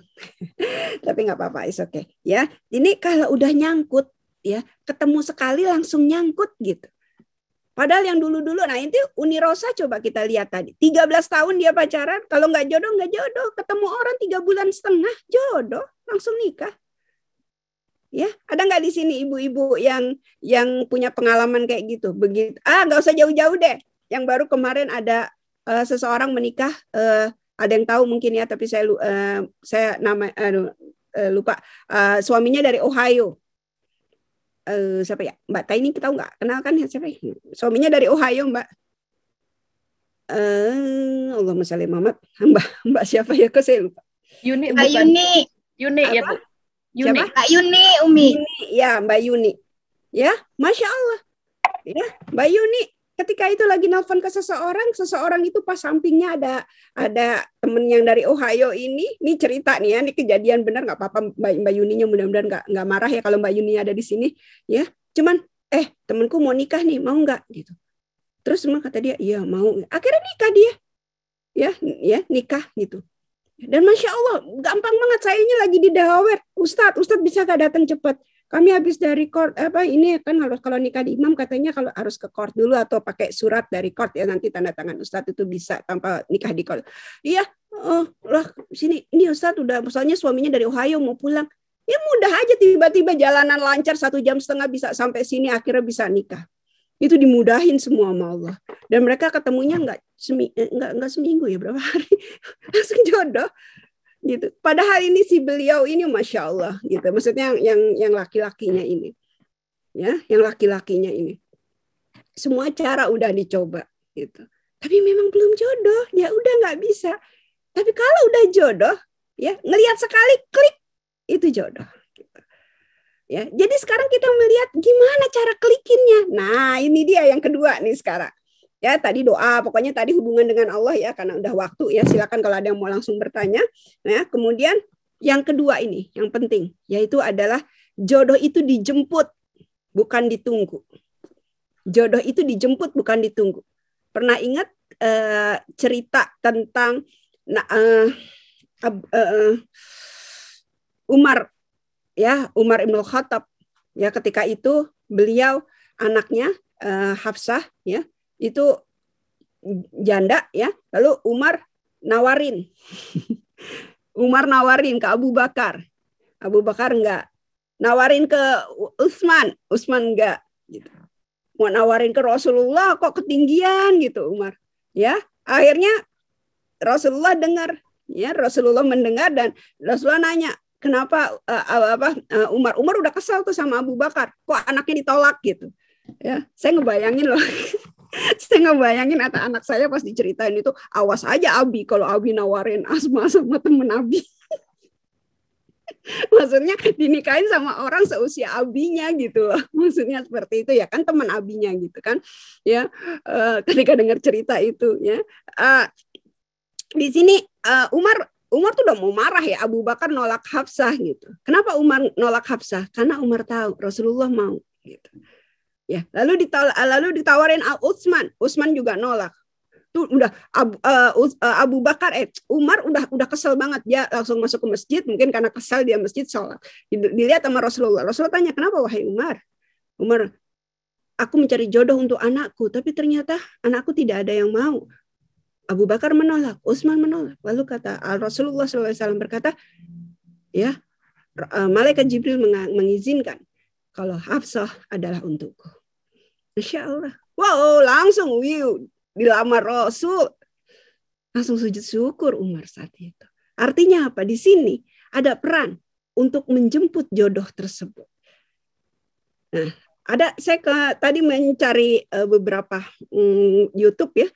tapi nggak apa-apa, is oke, ya. Ini kalau udah nyangkut, ya, ketemu sekali langsung nyangkut gitu. Padahal yang dulu-dulu, nah itu Uni Rosa coba kita lihat tadi. 13 tahun dia pacaran, kalau nggak jodoh. Ketemu orang 3 bulan setengah, jodoh, langsung nikah. Ya, ada nggak di sini ibu-ibu yang punya pengalaman kayak gitu? Begitu. Nggak usah jauh-jauh deh. Yang baru kemarin ada seseorang menikah, ada yang tahu mungkin ya, tapi saya lupa. Suaminya dari Ohio. Siapa ya? Mbak Taini tahu nggak? Kenal kan ya siapa? Suaminya dari Ohio, Mbak. Allahumma sholli Muhammad. Mbak siapa ya? Kok saya lupa. Yuni bukan? Yuni ya, Bu. Yuni. Mbak Yuni, Umi. Ya, Mbak Yuni. Ya, Masya Allah. Ya, Mbak Yuni. Ketika itu lagi nelfon ke seseorang itu pas sampingnya ada temen yang dari Ohio ini cerita nih ya, ini kejadian benar, nggak apa-apa Mbak Yuninya mudah-mudahan nggak marah ya kalau Mbak Yuni ada di sini ya. Cuman temanku mau nikah nih, mau nggak gitu. Terus semua kata dia iya mau. Akhirnya nikah dia, ya nikah gitu. Dan Masya Allah gampang banget, saya ini lagi di Delaware, Ustadz bisa nggak datang cepat? Kami habis dari court ini kan kalau nikah di imam katanya kalau harus ke court dulu atau pakai surat dari court ya, nanti tanda tangan Ustadz itu bisa tanpa nikah di court. Iya, sini ini Ustadz udah, soalnya suaminya dari Ohio mau pulang. Ya mudah aja, tiba-tiba jalanan lancar 1,5 jam bisa sampai sini, akhirnya bisa nikah. Itu dimudahin semua sama Allah. Dan mereka ketemunya nggak seminggu ya, berapa hari langsung jodoh. Gitu. Padahal ini si beliau ini Masya Allah gitu. Maksudnya yang laki-lakinya ini. Ya, yang laki-lakinya ini. Semua cara udah dicoba gitu. Tapi memang belum jodoh, ya udah nggak bisa. Tapi kalau udah jodoh, ya ngelihat sekali klik itu jodoh gitu. Ya, jadi sekarang kita melihat gimana cara klikinnya. Nah, ini dia yang kedua nih sekarang. Ya, tadi doa, pokoknya tadi hubungan dengan Allah ya, karena udah waktu ya, silakan kalau ada yang mau langsung bertanya. Nah, kemudian yang kedua ini, yang penting, yaitu adalah jodoh itu dijemput, bukan ditunggu. Jodoh itu dijemput, bukan ditunggu. Pernah ingat cerita tentang Umar Ibn Khattab ya, ketika itu beliau anaknya Hafsah ya, itu janda ya, lalu Umar nawarin ke Abu Bakar enggak, nawarin ke Utsman enggak gitu. Mau nawarin ke Rasulullah kok ketinggian gitu Umar ya. Akhirnya Rasulullah mendengar dan Rasulullah nanya, kenapa Umar udah kesal tuh sama Abu Bakar, kok anaknya ditolak gitu ya. Saya ngebayangin loh atau anak saya pas diceritain itu, awas aja Abi kalau Abi nawarin Asma sama temen Abi. Maksudnya dinikahin sama orang seusia abinya gitu loh. Maksudnya seperti itu ya kan, teman abinya gitu kan. Ya, ketika dengar cerita itu ya. Di sini Umar tuh udah mau marah ya, Abu Bakar nolak Hafsah gitu. Kenapa Umar nolak Hafsah? Karena Umar tahu Rasulullah mau gitu. Ya, lalu ditawarin Utsman juga nolak. Tuh udah Abu Bakar Umar udah kesel banget, dia langsung masuk ke masjid, mungkin karena kesel dia masjid sholat. Dilihat sama Rasulullah tanya, kenapa wahai Umar, aku mencari jodoh untuk anakku, tapi ternyata anakku tidak ada yang mau. Abu Bakar menolak, Utsman menolak. Lalu kata Rasulullah SAW berkata, ya malaikat Jibril mengizinkan kalau Hafsah adalah untukku. Masya Allah. Wow, langsung dilamar Rasul. Langsung sujud syukur Umar saat itu. Artinya apa? Di sini ada peran untuk menjemput jodoh tersebut. Nah, saya tadi mencari beberapa YouTube ya.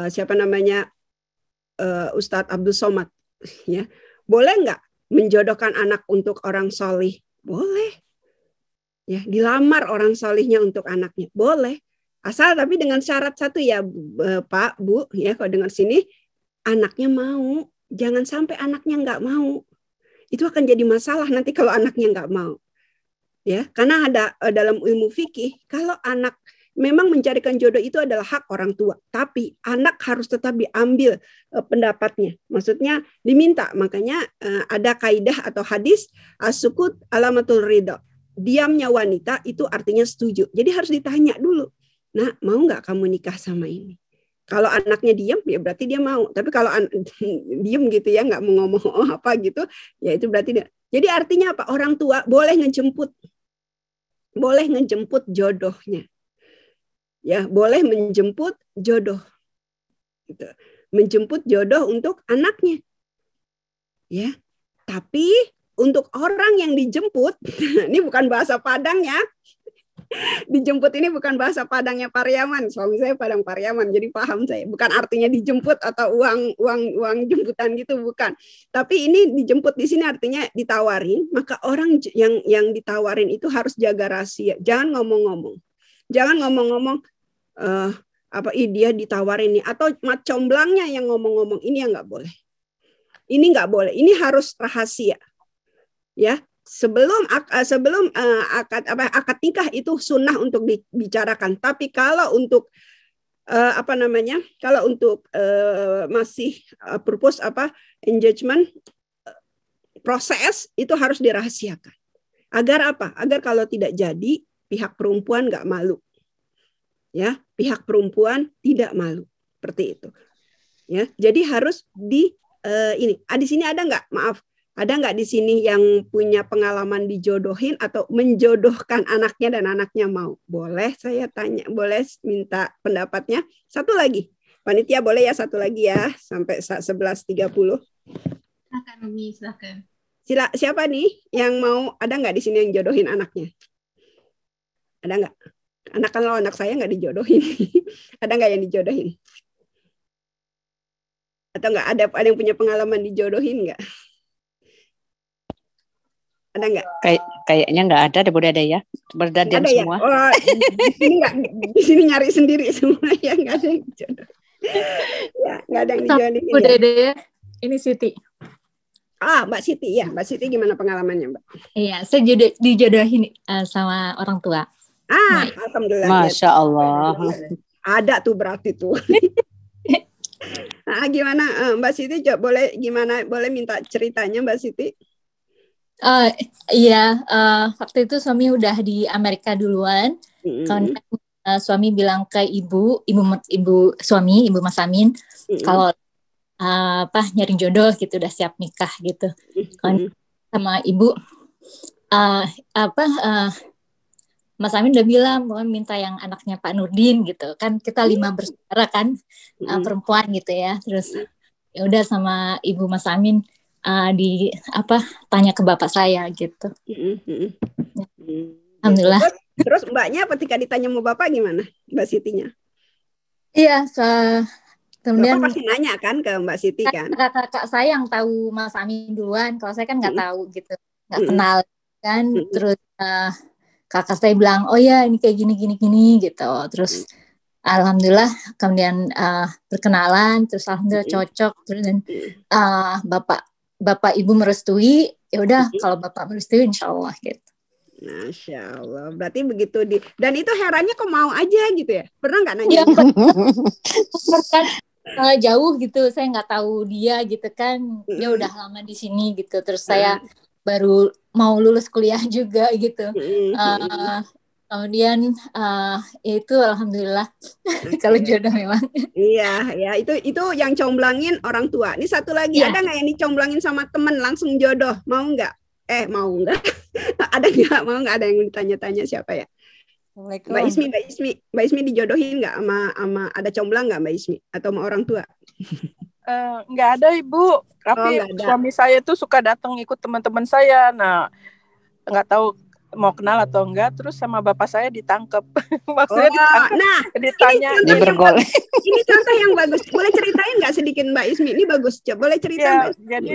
Siapa namanya? Ustadz Abdul Somad. Ya. Boleh nggak menjodohkan anak untuk orang solih? Boleh. Ya, dilamar orang solihnya untuk anaknya. Boleh. Asal tapi dengan syarat satu ya Pak, Bu, ya kalau dengar sini anaknya mau, jangan sampai anaknya nggak mau. Itu akan jadi masalah nanti kalau anaknya nggak mau. Ya, karena ada dalam ilmu fikih kalau anak memang mencarikan jodoh itu adalah hak orang tua, tapi anak harus tetap diambil pendapatnya. Maksudnya diminta. Makanya ada kaidah atau hadis as-sukut alamatul ridha. Diamnya wanita itu artinya setuju. Jadi harus ditanya dulu. Nah, mau nggak kamu nikah sama ini? Kalau anaknya diam, ya berarti dia mau. Tapi kalau diam gitu ya, nggak mau ngomong apa gitu, ya itu berarti dia. Jadi artinya apa? Orang tua boleh ngejemput jodohnya. Ya, boleh menjemput jodoh. Gitu. Menjemput jodoh untuk anaknya. Ya. Tapi untuk orang yang dijemput, ini bukan bahasa Padang ya. Dijemput ini bukan bahasa Padangnya Pariaman. Suami saya Padang Pariaman, jadi paham saya. Bukan artinya dijemput atau uang jemputan gitu, bukan. Tapi ini dijemput di sini artinya ditawarin. Maka orang yang ditawarin itu harus jaga rahasia. Jangan ngomong-ngomong. Jangan ngomong-ngomong dia ditawarin nih, atau macomblangnya yang ngomong-ngomong, ini yang nggak boleh. Ini nggak boleh. Ini harus rahasia. Ya. Sebelum akad nikah itu sunnah untuk dibicarakan. Tapi kalau untuk kalau untuk masih purpose engagement proses itu harus dirahasiakan. Agar apa? Agar kalau tidak jadi pihak perempuan nggak malu. Ya, pihak perempuan tidak malu. Seperti itu. Ya, jadi harus di sini ada nggak? Maaf. Ada nggak di sini yang punya pengalaman dijodohin atau menjodohkan anaknya dan anaknya mau? Boleh saya tanya, boleh minta pendapatnya. Satu lagi, panitia boleh ya satu lagi ya, sampai 11.30. Silakan Umi, silakan. Siapa nih yang mau, ada nggak di sini yang jodohin anaknya? Ada nggak? Kalau anak saya nggak dijodohin. Ada nggak yang dijodohin? Atau nggak ada yang punya pengalaman dijodohin nggak? Ada nggak? Kayaknya nggak ada deh, boleh ada ya. Berdadian semua. Ya? Oh, di sini nyari sendiri semua ya, nggak ada yang jodoh. Ya, nggak ada yang dijodohin. Bu Dede, ini Siti. Mbak Siti ya, Mbak Siti gimana pengalamannya, Mbak? Iya, saya dijodohin sama orang tua. Alhamdulillah. Masya Allah. Ada tuh berarti tuh. Nah, gimana Mbak Siti? Boleh minta ceritanya Mbak Siti? Waktu itu suami udah di Amerika duluan. Kan suami bilang ke ibu suami, Ibu Mas Amin, kalau nyari jodoh gitu, udah siap nikah gitu. Kan sama ibu Mas Amin udah bilang mau minta yang anaknya Pak Nurdin gitu. Kan kita 5 bersaudara kan, perempuan gitu ya. Terus ya udah sama Ibu Mas Amin tanya ke bapak saya gitu. Alhamdulillah. Terus mbaknya ketika ditanya sama bapak gimana, Mbak Sitinya? Iya, kemudian bapak pasti nanya kan ke Mbak Siti kan? Kakak saya yang tahu Mas Amin duluan, kalau saya kan nggak tahu gitu, nggak kenal kan. Terus kakak saya bilang, oh ya ini kayak gini gitu. Terus alhamdulillah kemudian berkenalan, terus alhamdulillah cocok, terus dan Bapak Ibu merestui, ya udah kalau Bapak merestui insya Allah gitu. Masya Allah, berarti begitu dan itu herannya kok mau aja gitu ya? Pernah nggak nanya? Ya, kan jauh gitu, saya nggak tahu dia gitu kan, dia udah lama di sini gitu, terus saya baru mau lulus kuliah juga gitu. Kemudian itu alhamdulillah kalau jodoh memang. Iya, ya itu yang comblangin orang tua. Ini satu lagi, ada nggak yang dicomblangin sama temen langsung jodoh? Mau nggak? Mau nggak? Ada nggak? Mau nggak? Ada yang ditanya-tanya siapa ya? Mbak Ismi dijodohin nggak sama ada comblang nggak Mbak Ismi atau sama orang tua? Nggak ada Ibu. Tapi suami saya tuh suka datang ikut teman-teman saya. Nah, nggak tahu mau kenal atau enggak, terus sama bapak saya ditangkep. Maksudnya ditangkep. Nah, ditanya. Ini contoh yang bagus. Boleh ceritain nggak sedikit Mbak Ismi? Ini bagus. Boleh cerita ya, Mbak Ismi? Jadi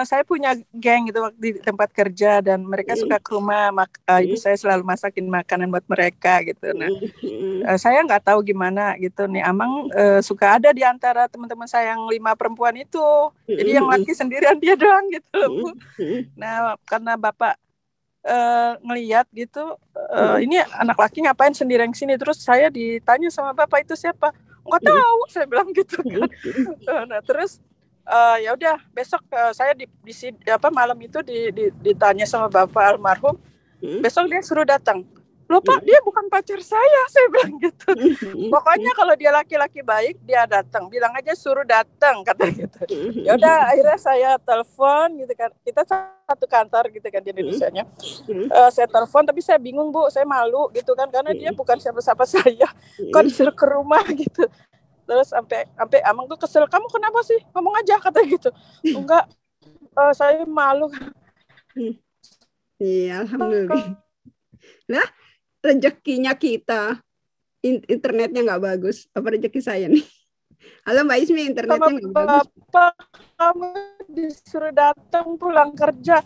saya punya geng gitu waktu di tempat kerja dan mereka suka ke rumah. Ibu saya selalu masakin makanan buat mereka gitu. Nah, saya nggak tahu gimana gitu nih. Amang suka ada di antara teman-teman saya yang 5 perempuan itu. Jadi yang laki sendirian dia doang gitu Bu. Nah, karena bapak ngelihat gitu, ini anak laki ngapain sendirian sini, terus saya ditanya sama bapak itu siapa, nggak tahu, saya bilang gitu kan. Nah terus ya udah besok saya di malam itu ditanya sama bapak almarhum, besok dia suruh datang, Loh Pak, dia bukan pacar saya bilang gitu. Pokoknya kalau dia laki-laki baik, dia datang. Bilang aja suruh datang, kata gitu. Ya udah, akhirnya saya telepon gitu kan. Kita satu kantor gitu kan di Indonesianya. Saya telepon, tapi saya bingung Bu, saya malu gitu kan, karena dia bukan siapa-siapa saya. Kok disuruh ke rumah gitu. Terus sampai Amang tuh kesel, kamu kenapa sih? Ngomong aja, kata gitu. Enggak, saya malu. Iya, alhamdulillah. Nah, rezekinya kita internetnya nggak bagus. Apa rezeki saya nih? Halo Mbak Ismi, internetnya nggak bagus. Bapak kamu disuruh datang pulang kerja.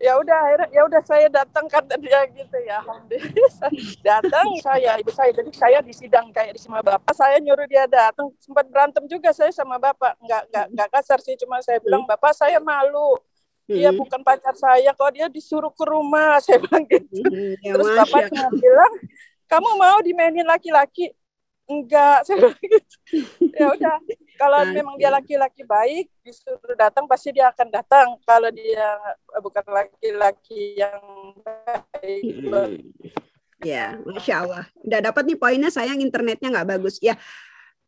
Ya udah saya datang, kata dia gitu ya. Alhamdulillah datang ibu saya. Jadi saya di sidang kayak di sama bapak, saya nyuruh dia datang. Sempat berantem juga saya sama bapak. Nggak kasar sih, cuma saya bilang, Bapak saya malu. Dia bukan pacar saya, kok dia disuruh ke rumah, saya bilang gitu. Terus bapak cuma bilang, kamu mau dimainin laki-laki? Enggak, saya bilang gitu. Ya udah, kalau memang dia laki-laki baik, disuruh datang pasti dia akan datang. Kalau dia bukan laki-laki yang baik. Ya, Masya Allah. Udah dapat nih poinnya, sayang internetnya nggak bagus. Ya,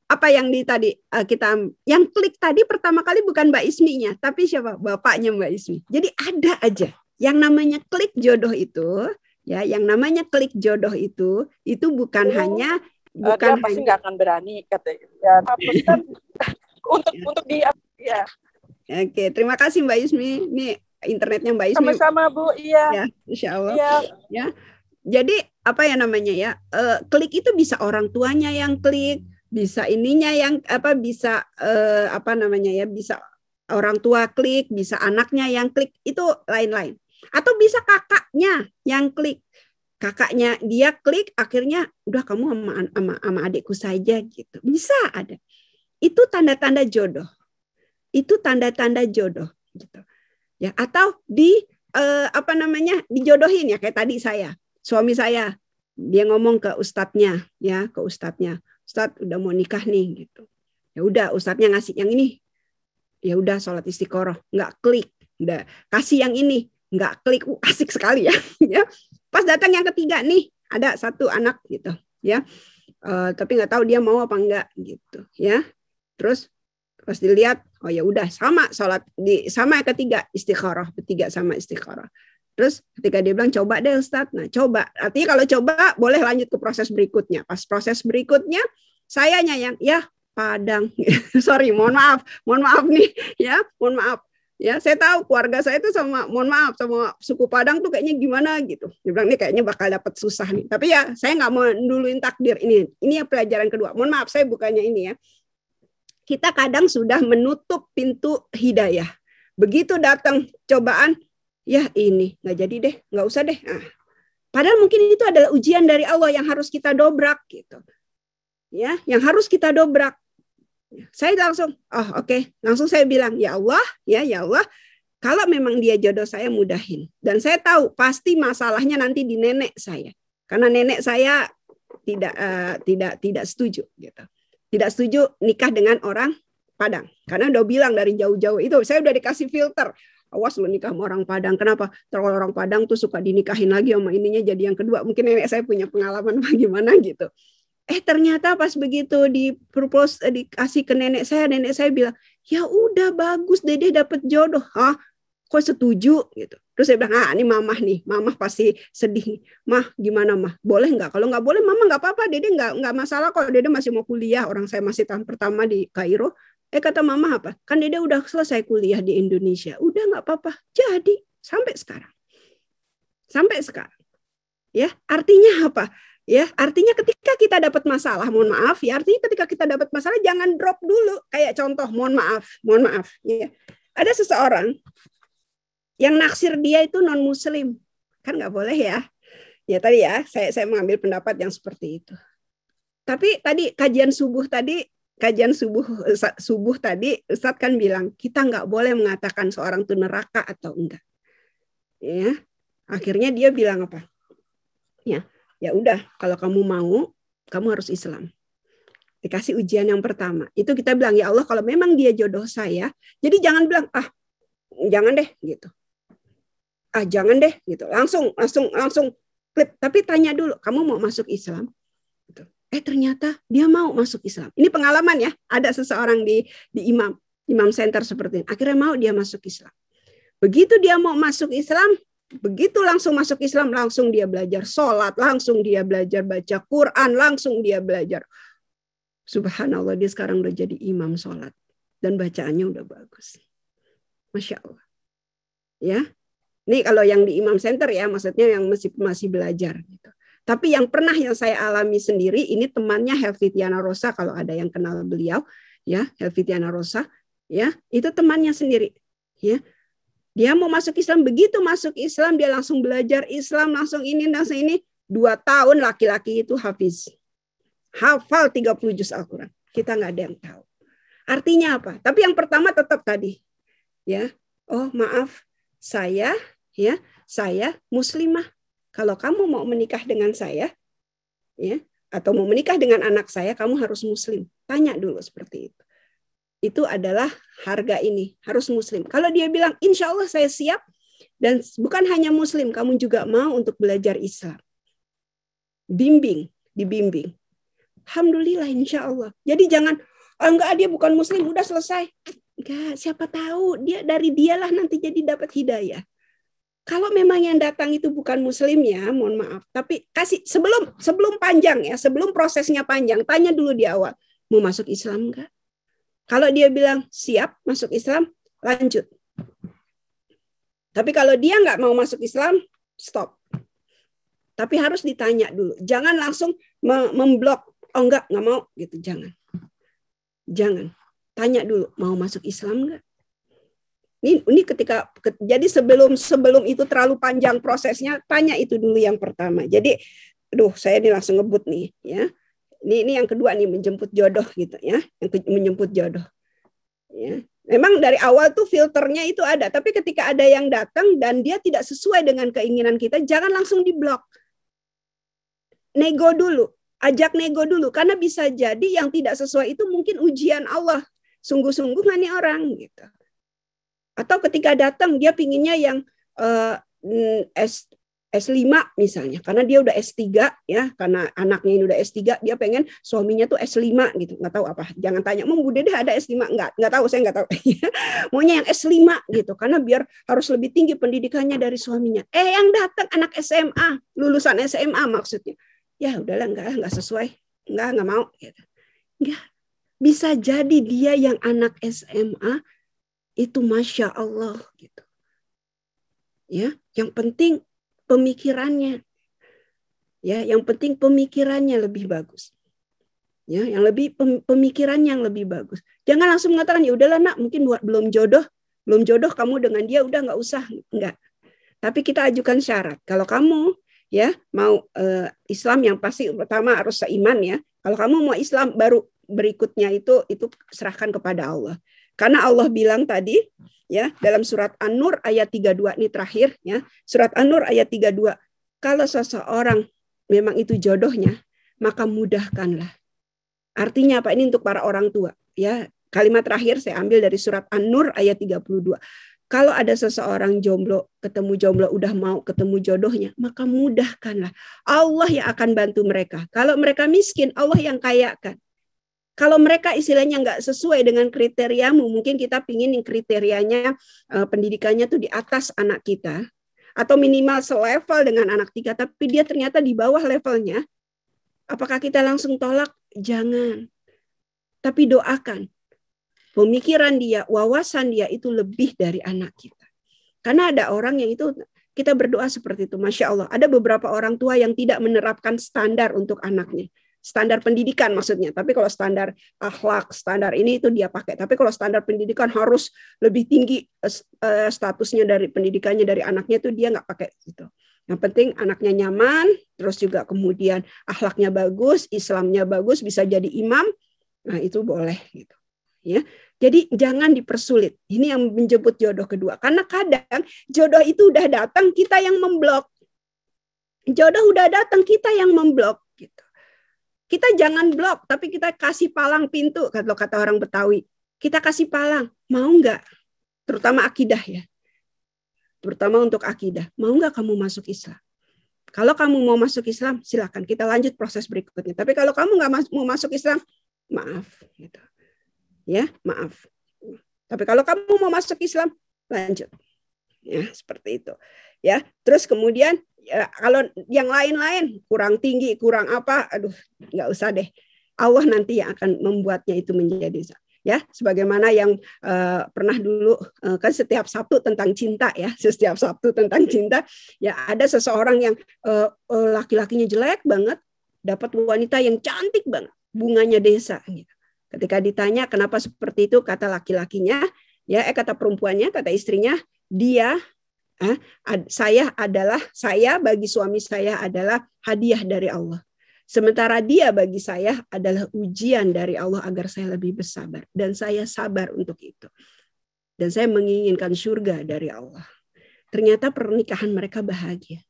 apa yang tadi kita yang klik tadi pertama kali bukan Mbak Isminya, tapi siapa? Bapaknya Mbak Ismi. Jadi ada aja yang namanya klik jodoh itu, ya, yang namanya klik jodoh itu bukan hanya dia pasti nggak akan berani, katanya. Ya, untuk dia, ya. Oke, terima kasih Mbak Ismi. Ini internetnya Mbak Ismi. Sama-sama Bu, iya. Ya, Insya Allah. Iya. Ya. Jadi apa ya namanya ya? Klik itu bisa orang tuanya yang klik. Bisa ininya yang bisa bisa orang tua klik, bisa anaknya yang klik, itu lain-lain. Atau bisa kakaknya yang klik, kakaknya dia klik, akhirnya udah kamu sama adikku saja gitu, bisa ada. Itu tanda-tanda jodoh, gitu ya. Atau dijodohin ya, kayak tadi suami saya dia ngomong ke ustadznya, Ustadz udah mau nikah nih gitu. Ya udah ustadznya ngasih yang ini. Ya udah sholat istiqoroh, nggak klik. Udah kasih yang ini, nggak klik. Asik sekali ya. Ya. Pas datang yang ketiga nih, ada satu anak gitu, ya. Tapi nggak tahu dia mau apa enggak gitu, ya. Terus pas dilihat, oh ya udah sama sholat sama yang ketiga istiqoroh, bertiga sama istiqoroh. Terus ketika dia bilang coba deh Ustadz, nah coba. Artinya kalau coba boleh lanjut ke proses berikutnya. Pas proses berikutnya sayanya yang ya Padang. Sorry, mohon maaf nih ya, mohon maaf. Ya, saya tahu keluarga saya itu sama suku Padang tuh kayaknya gimana gitu. Dia bilang ini kayaknya bakal dapat susah nih. Tapi ya saya nggak mau duluin takdir ini. Ini yang pelajaran kedua. Mohon maaf saya bukannya ini ya. Kita kadang sudah menutup pintu hidayah. Begitu datang cobaan, ya ini nggak jadi deh, nggak usah deh. Nah, padahal mungkin itu adalah ujian dari Allah yang harus kita dobrak gitu, ya, yang harus kita dobrak. Saya langsung, oke. Langsung saya bilang ya Allah, kalau memang dia jodoh saya mudahin. Dan saya tahu pasti masalahnya nanti di nenek saya, karena nenek saya tidak setuju gitu, tidak setuju nikah dengan orang Padang, karena udah bilang dari jauh-jauh itu saya udah dikasih filter. Awas lu nikah sama orang Padang. Kenapa? Kalau orang Padang tuh suka dinikahin lagi sama ininya jadi yang kedua. Mungkin nenek saya punya pengalaman bagaimana gitu. Ternyata pas begitu dikasih ke nenek saya bilang, ya udah bagus Dede dapet jodoh. Hah? Kok setuju gitu. Terus saya bilang, ini mamah pasti sedih. Mah gimana mah? Boleh nggak? Kalau nggak boleh mama nggak apa-apa. Dede nggak masalah kalau Dede masih mau kuliah. Orang saya masih tahun pertama di Kairo. Kata mama apa? Kan Dede udah selesai kuliah di Indonesia. Udah nggak apa-apa. Jadi sampai sekarang. Ya, artinya apa? Ya, artinya ketika kita dapat masalah, mohon maaf ya, artinya ketika kita dapat masalah jangan drop dulu. Kayak contoh, mohon maaf ya. Ada seseorang yang naksir dia itu non muslim. Kan nggak boleh ya. Ya tadi ya, saya mengambil pendapat yang seperti itu. Tapi tadi kajian subuh tadi Ustadz kan bilang kita nggak boleh mengatakan seorang itu neraka atau enggak. Ya, akhirnya dia bilang apa? Ya udah, kalau kamu mau, kamu harus Islam. Dikasih ujian yang pertama. Itu kita bilang ya Allah, kalau memang dia jodoh saya, jadi jangan bilang jangan deh gitu. Jangan deh gitu. Langsung klip. Tapi tanya dulu, kamu mau masuk Islam? Ternyata dia mau masuk Islam. Ini pengalaman ya. Ada seseorang di imam center seperti ini. Akhirnya mau dia masuk Islam. Begitu dia mau masuk Islam, begitu langsung masuk Islam, langsung dia belajar sholat, langsung dia belajar baca Quran, langsung dia belajar. Subhanallah, dia sekarang udah jadi imam sholat. Dan bacaannya udah bagus. Masya Allah. Ya, ini kalau yang di imam center ya, maksudnya yang masih belajar gitu. Tapi yang saya alami sendiri, ini temannya Helvitiana Rosa, kalau ada yang kenal beliau, ya Helvitiana Rosa, ya itu temannya sendiri, ya dia mau masuk Islam, begitu masuk Islam dia langsung belajar Islam, langsung ini 2 tahun laki-laki itu hafal 30 juz Al-Quran. Kita nggak ada yang tahu. Artinya apa? Tapi yang pertama tetap tadi, ya, oh maaf saya muslimah. Kalau kamu mau menikah dengan saya, ya, atau mau menikah dengan anak saya, kamu harus muslim. Tanya dulu seperti itu. Itu adalah harga ini, harus muslim. Kalau dia bilang, insya Allah saya siap, dan bukan hanya muslim, kamu juga mau untuk belajar Islam. Dibimbing. Alhamdulillah, insya Allah. Jadi jangan, enggak dia bukan muslim, udah selesai. Enggak, siapa tahu dari dialah nanti jadi dapat hidayah. Kalau memang yang datang itu bukan muslim ya, mohon maaf. Tapi kasih sebelum panjang ya, sebelum prosesnya panjang, tanya dulu di awal, mau masuk Islam enggak? Kalau dia bilang siap masuk Islam, lanjut. Tapi kalau dia enggak mau masuk Islam, stop. Tapi harus ditanya dulu. Jangan langsung memblok. Oh enggak mau gitu, jangan. Tanya dulu, mau masuk Islam enggak? Ini jadi sebelum itu terlalu panjang prosesnya, tanya itu dulu yang pertama. Jadi, saya ini langsung ngebut nih, ya. Ini yang kedua nih, menjemput jodoh gitu ya, menjemput jodoh. Ya. Memang dari awal tuh filternya itu ada, tapi ketika ada yang datang dan dia tidak sesuai dengan keinginan kita, jangan langsung diblok. Nego dulu, ajak nego dulu, karena bisa jadi yang tidak sesuai itu mungkin ujian Allah. Sungguh-sungguh nggak nih orang gitu. Atau ketika datang dia pinginnya yang S5 misalnya, karena dia udah S3 ya, karena anaknya ini udah S3, dia pengen suaminya tuh S5 gitu, nggak tahu apa. Jangan tanya, "Mau Bu Dede ada S5?" Nggak tahu, saya nggak tahu. Maunya yang S5 gitu, karena biar harus lebih tinggi pendidikannya dari suaminya. Yang datang anak SMA, lulusan SMA maksudnya. Ya udahlah, nggak sesuai, nggak mau gitu. Nggak. Bisa jadi dia yang anak SMA itu Masya Allah gitu. Ya, yang penting pemikirannya. Ya, yang penting pemikirannya lebih bagus. Ya, yang lebih pemikirannya yang lebih bagus. Jangan langsung mengatakan, ya udahlah nak, mungkin belum jodoh kamu dengan dia, udah nggak usah, enggak. Tapi kita ajukan syarat. Kalau kamu ya mau Islam, yang pasti pertama harus seiman ya. Kalau kamu mau Islam, baru berikutnya itu serahkan kepada Allah. Karena Allah bilang tadi ya dalam surat An-Nur ayat 32 ini terakhir ya. Surat An-Nur ayat 32. Kalau seseorang memang itu jodohnya, maka mudahkanlah. Artinya apa? Ini untuk para orang tua ya. Kalimat terakhir saya ambil dari surat An-Nur ayat 32. Kalau ada seseorang jomblo, ketemu jomblo, udah mau ketemu jodohnya, maka mudahkanlah. Allah yang akan bantu mereka. Kalau mereka miskin, Allah yang kayakan. Kalau mereka istilahnya nggak sesuai dengan kriteriamu, mungkin kita pingin yang kriterianya pendidikannya tuh di atas anak kita, atau minimal selevel dengan anak kita, tapi dia ternyata di bawah levelnya, apakah kita langsung tolak? Jangan. Tapi doakan. Pemikiran dia, wawasan dia itu lebih dari anak kita. Karena ada orang yang itu, kita berdoa seperti itu. Masya Allah, ada beberapa orang tua yang tidak menerapkan standar untuk anaknya. Standar pendidikan maksudnya, tapi kalau standar akhlak, standar ini itu dia pakai. Tapi kalau standar pendidikan harus lebih tinggi statusnya dari pendidikannya dari anaknya, itu dia nggak pakai gitu. Yang penting anaknya nyaman, terus juga kemudian akhlaknya bagus, Islamnya bagus, bisa jadi imam, nah itu boleh gitu. Ya, jadi jangan dipersulit. Ini yang menjemput jodoh kedua. Karena kadang jodoh itu udah datang, kita yang memblok. Jodoh udah datang, kita yang memblok gitu. Kita jangan blok, tapi kita kasih palang pintu, kalau kata orang Betawi. Kita kasih palang, mau nggak? Terutama akidah ya. Terutama untuk akidah. Mau nggak kamu masuk Islam? Kalau kamu mau masuk Islam, silakan kita lanjut proses berikutnya. Tapi kalau kamu nggak mau masuk Islam, maaf, gitu. Ya, maaf. Tapi kalau kamu mau masuk Islam, lanjut. Ya, seperti itu. Ya, terus kemudian ya, kalau yang lain-lain kurang tinggi, kurang apa, aduh, nggak usah deh. Allah nanti yang akan membuatnya itu menjadi ya, sebagaimana yang pernah dulu kan setiap Sabtu tentang cinta ya, setiap Sabtu tentang cinta ya, ada seseorang yang laki-lakinya jelek banget dapat wanita yang cantik banget, bunganya desa gitu. Ketika ditanya kenapa seperti itu, kata laki-lakinya ya, kata perempuannya, kata istrinya, saya bagi suami saya adalah hadiah dari Allah. Sementara dia bagi saya adalah ujian dari Allah agar saya lebih bersabar. Dan saya sabar untuk itu. Dan saya menginginkan surga dari Allah. Ternyata pernikahan mereka bahagia.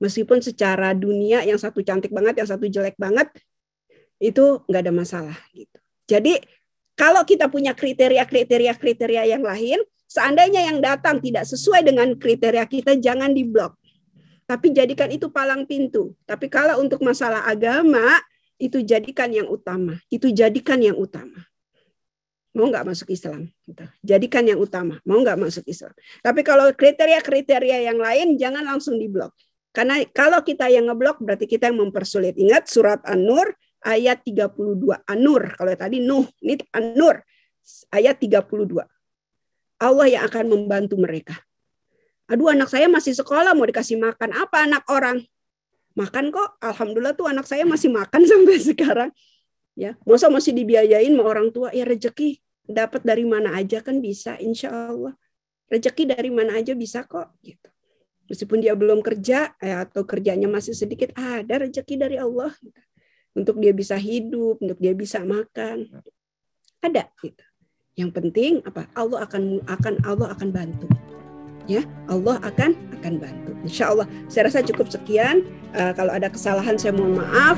Meskipun secara dunia yang satu cantik banget, yang satu jelek banget, itu nggak ada masalah. Gitu. Jadi kalau kita punya kriteria yang lain, seandainya yang datang tidak sesuai dengan kriteria kita, jangan diblok. Tapi jadikan itu palang pintu. Tapi kalau untuk masalah agama, itu jadikan yang utama. Itu jadikan yang utama. Mau nggak masuk Islam? Jadikan yang utama. Mau nggak masuk Islam? Tapi kalau kriteria-kriteria yang lain, jangan langsung diblok. Karena kalau kita yang ngeblok, berarti kita yang mempersulit. Ingat surat An-Nur ayat 32. An-Nur. Kalau tadi Nuh, ini An-Nur. Ayat 32. Allah yang akan membantu mereka. Aduh, anak saya masih sekolah, mau dikasih makan apa anak orang? Makan kok, alhamdulillah tuh anak saya masih makan sampai sekarang. Ya, masa masih dibiayain sama orang tua? Ya rezeki dapat dari mana aja kan bisa, insya Allah. Rezeki dari mana aja bisa kok. Gitu. Meskipun dia belum kerja atau kerjanya masih sedikit, ada rezeki dari Allah. Gitu. Untuk dia bisa hidup, untuk dia bisa makan, ada. Gitu. Yang penting apa? Allah akan bantu. Ya, Allah akan bantu. Insya Allah. Saya rasa cukup sekian. Kalau ada kesalahan saya mohon maaf.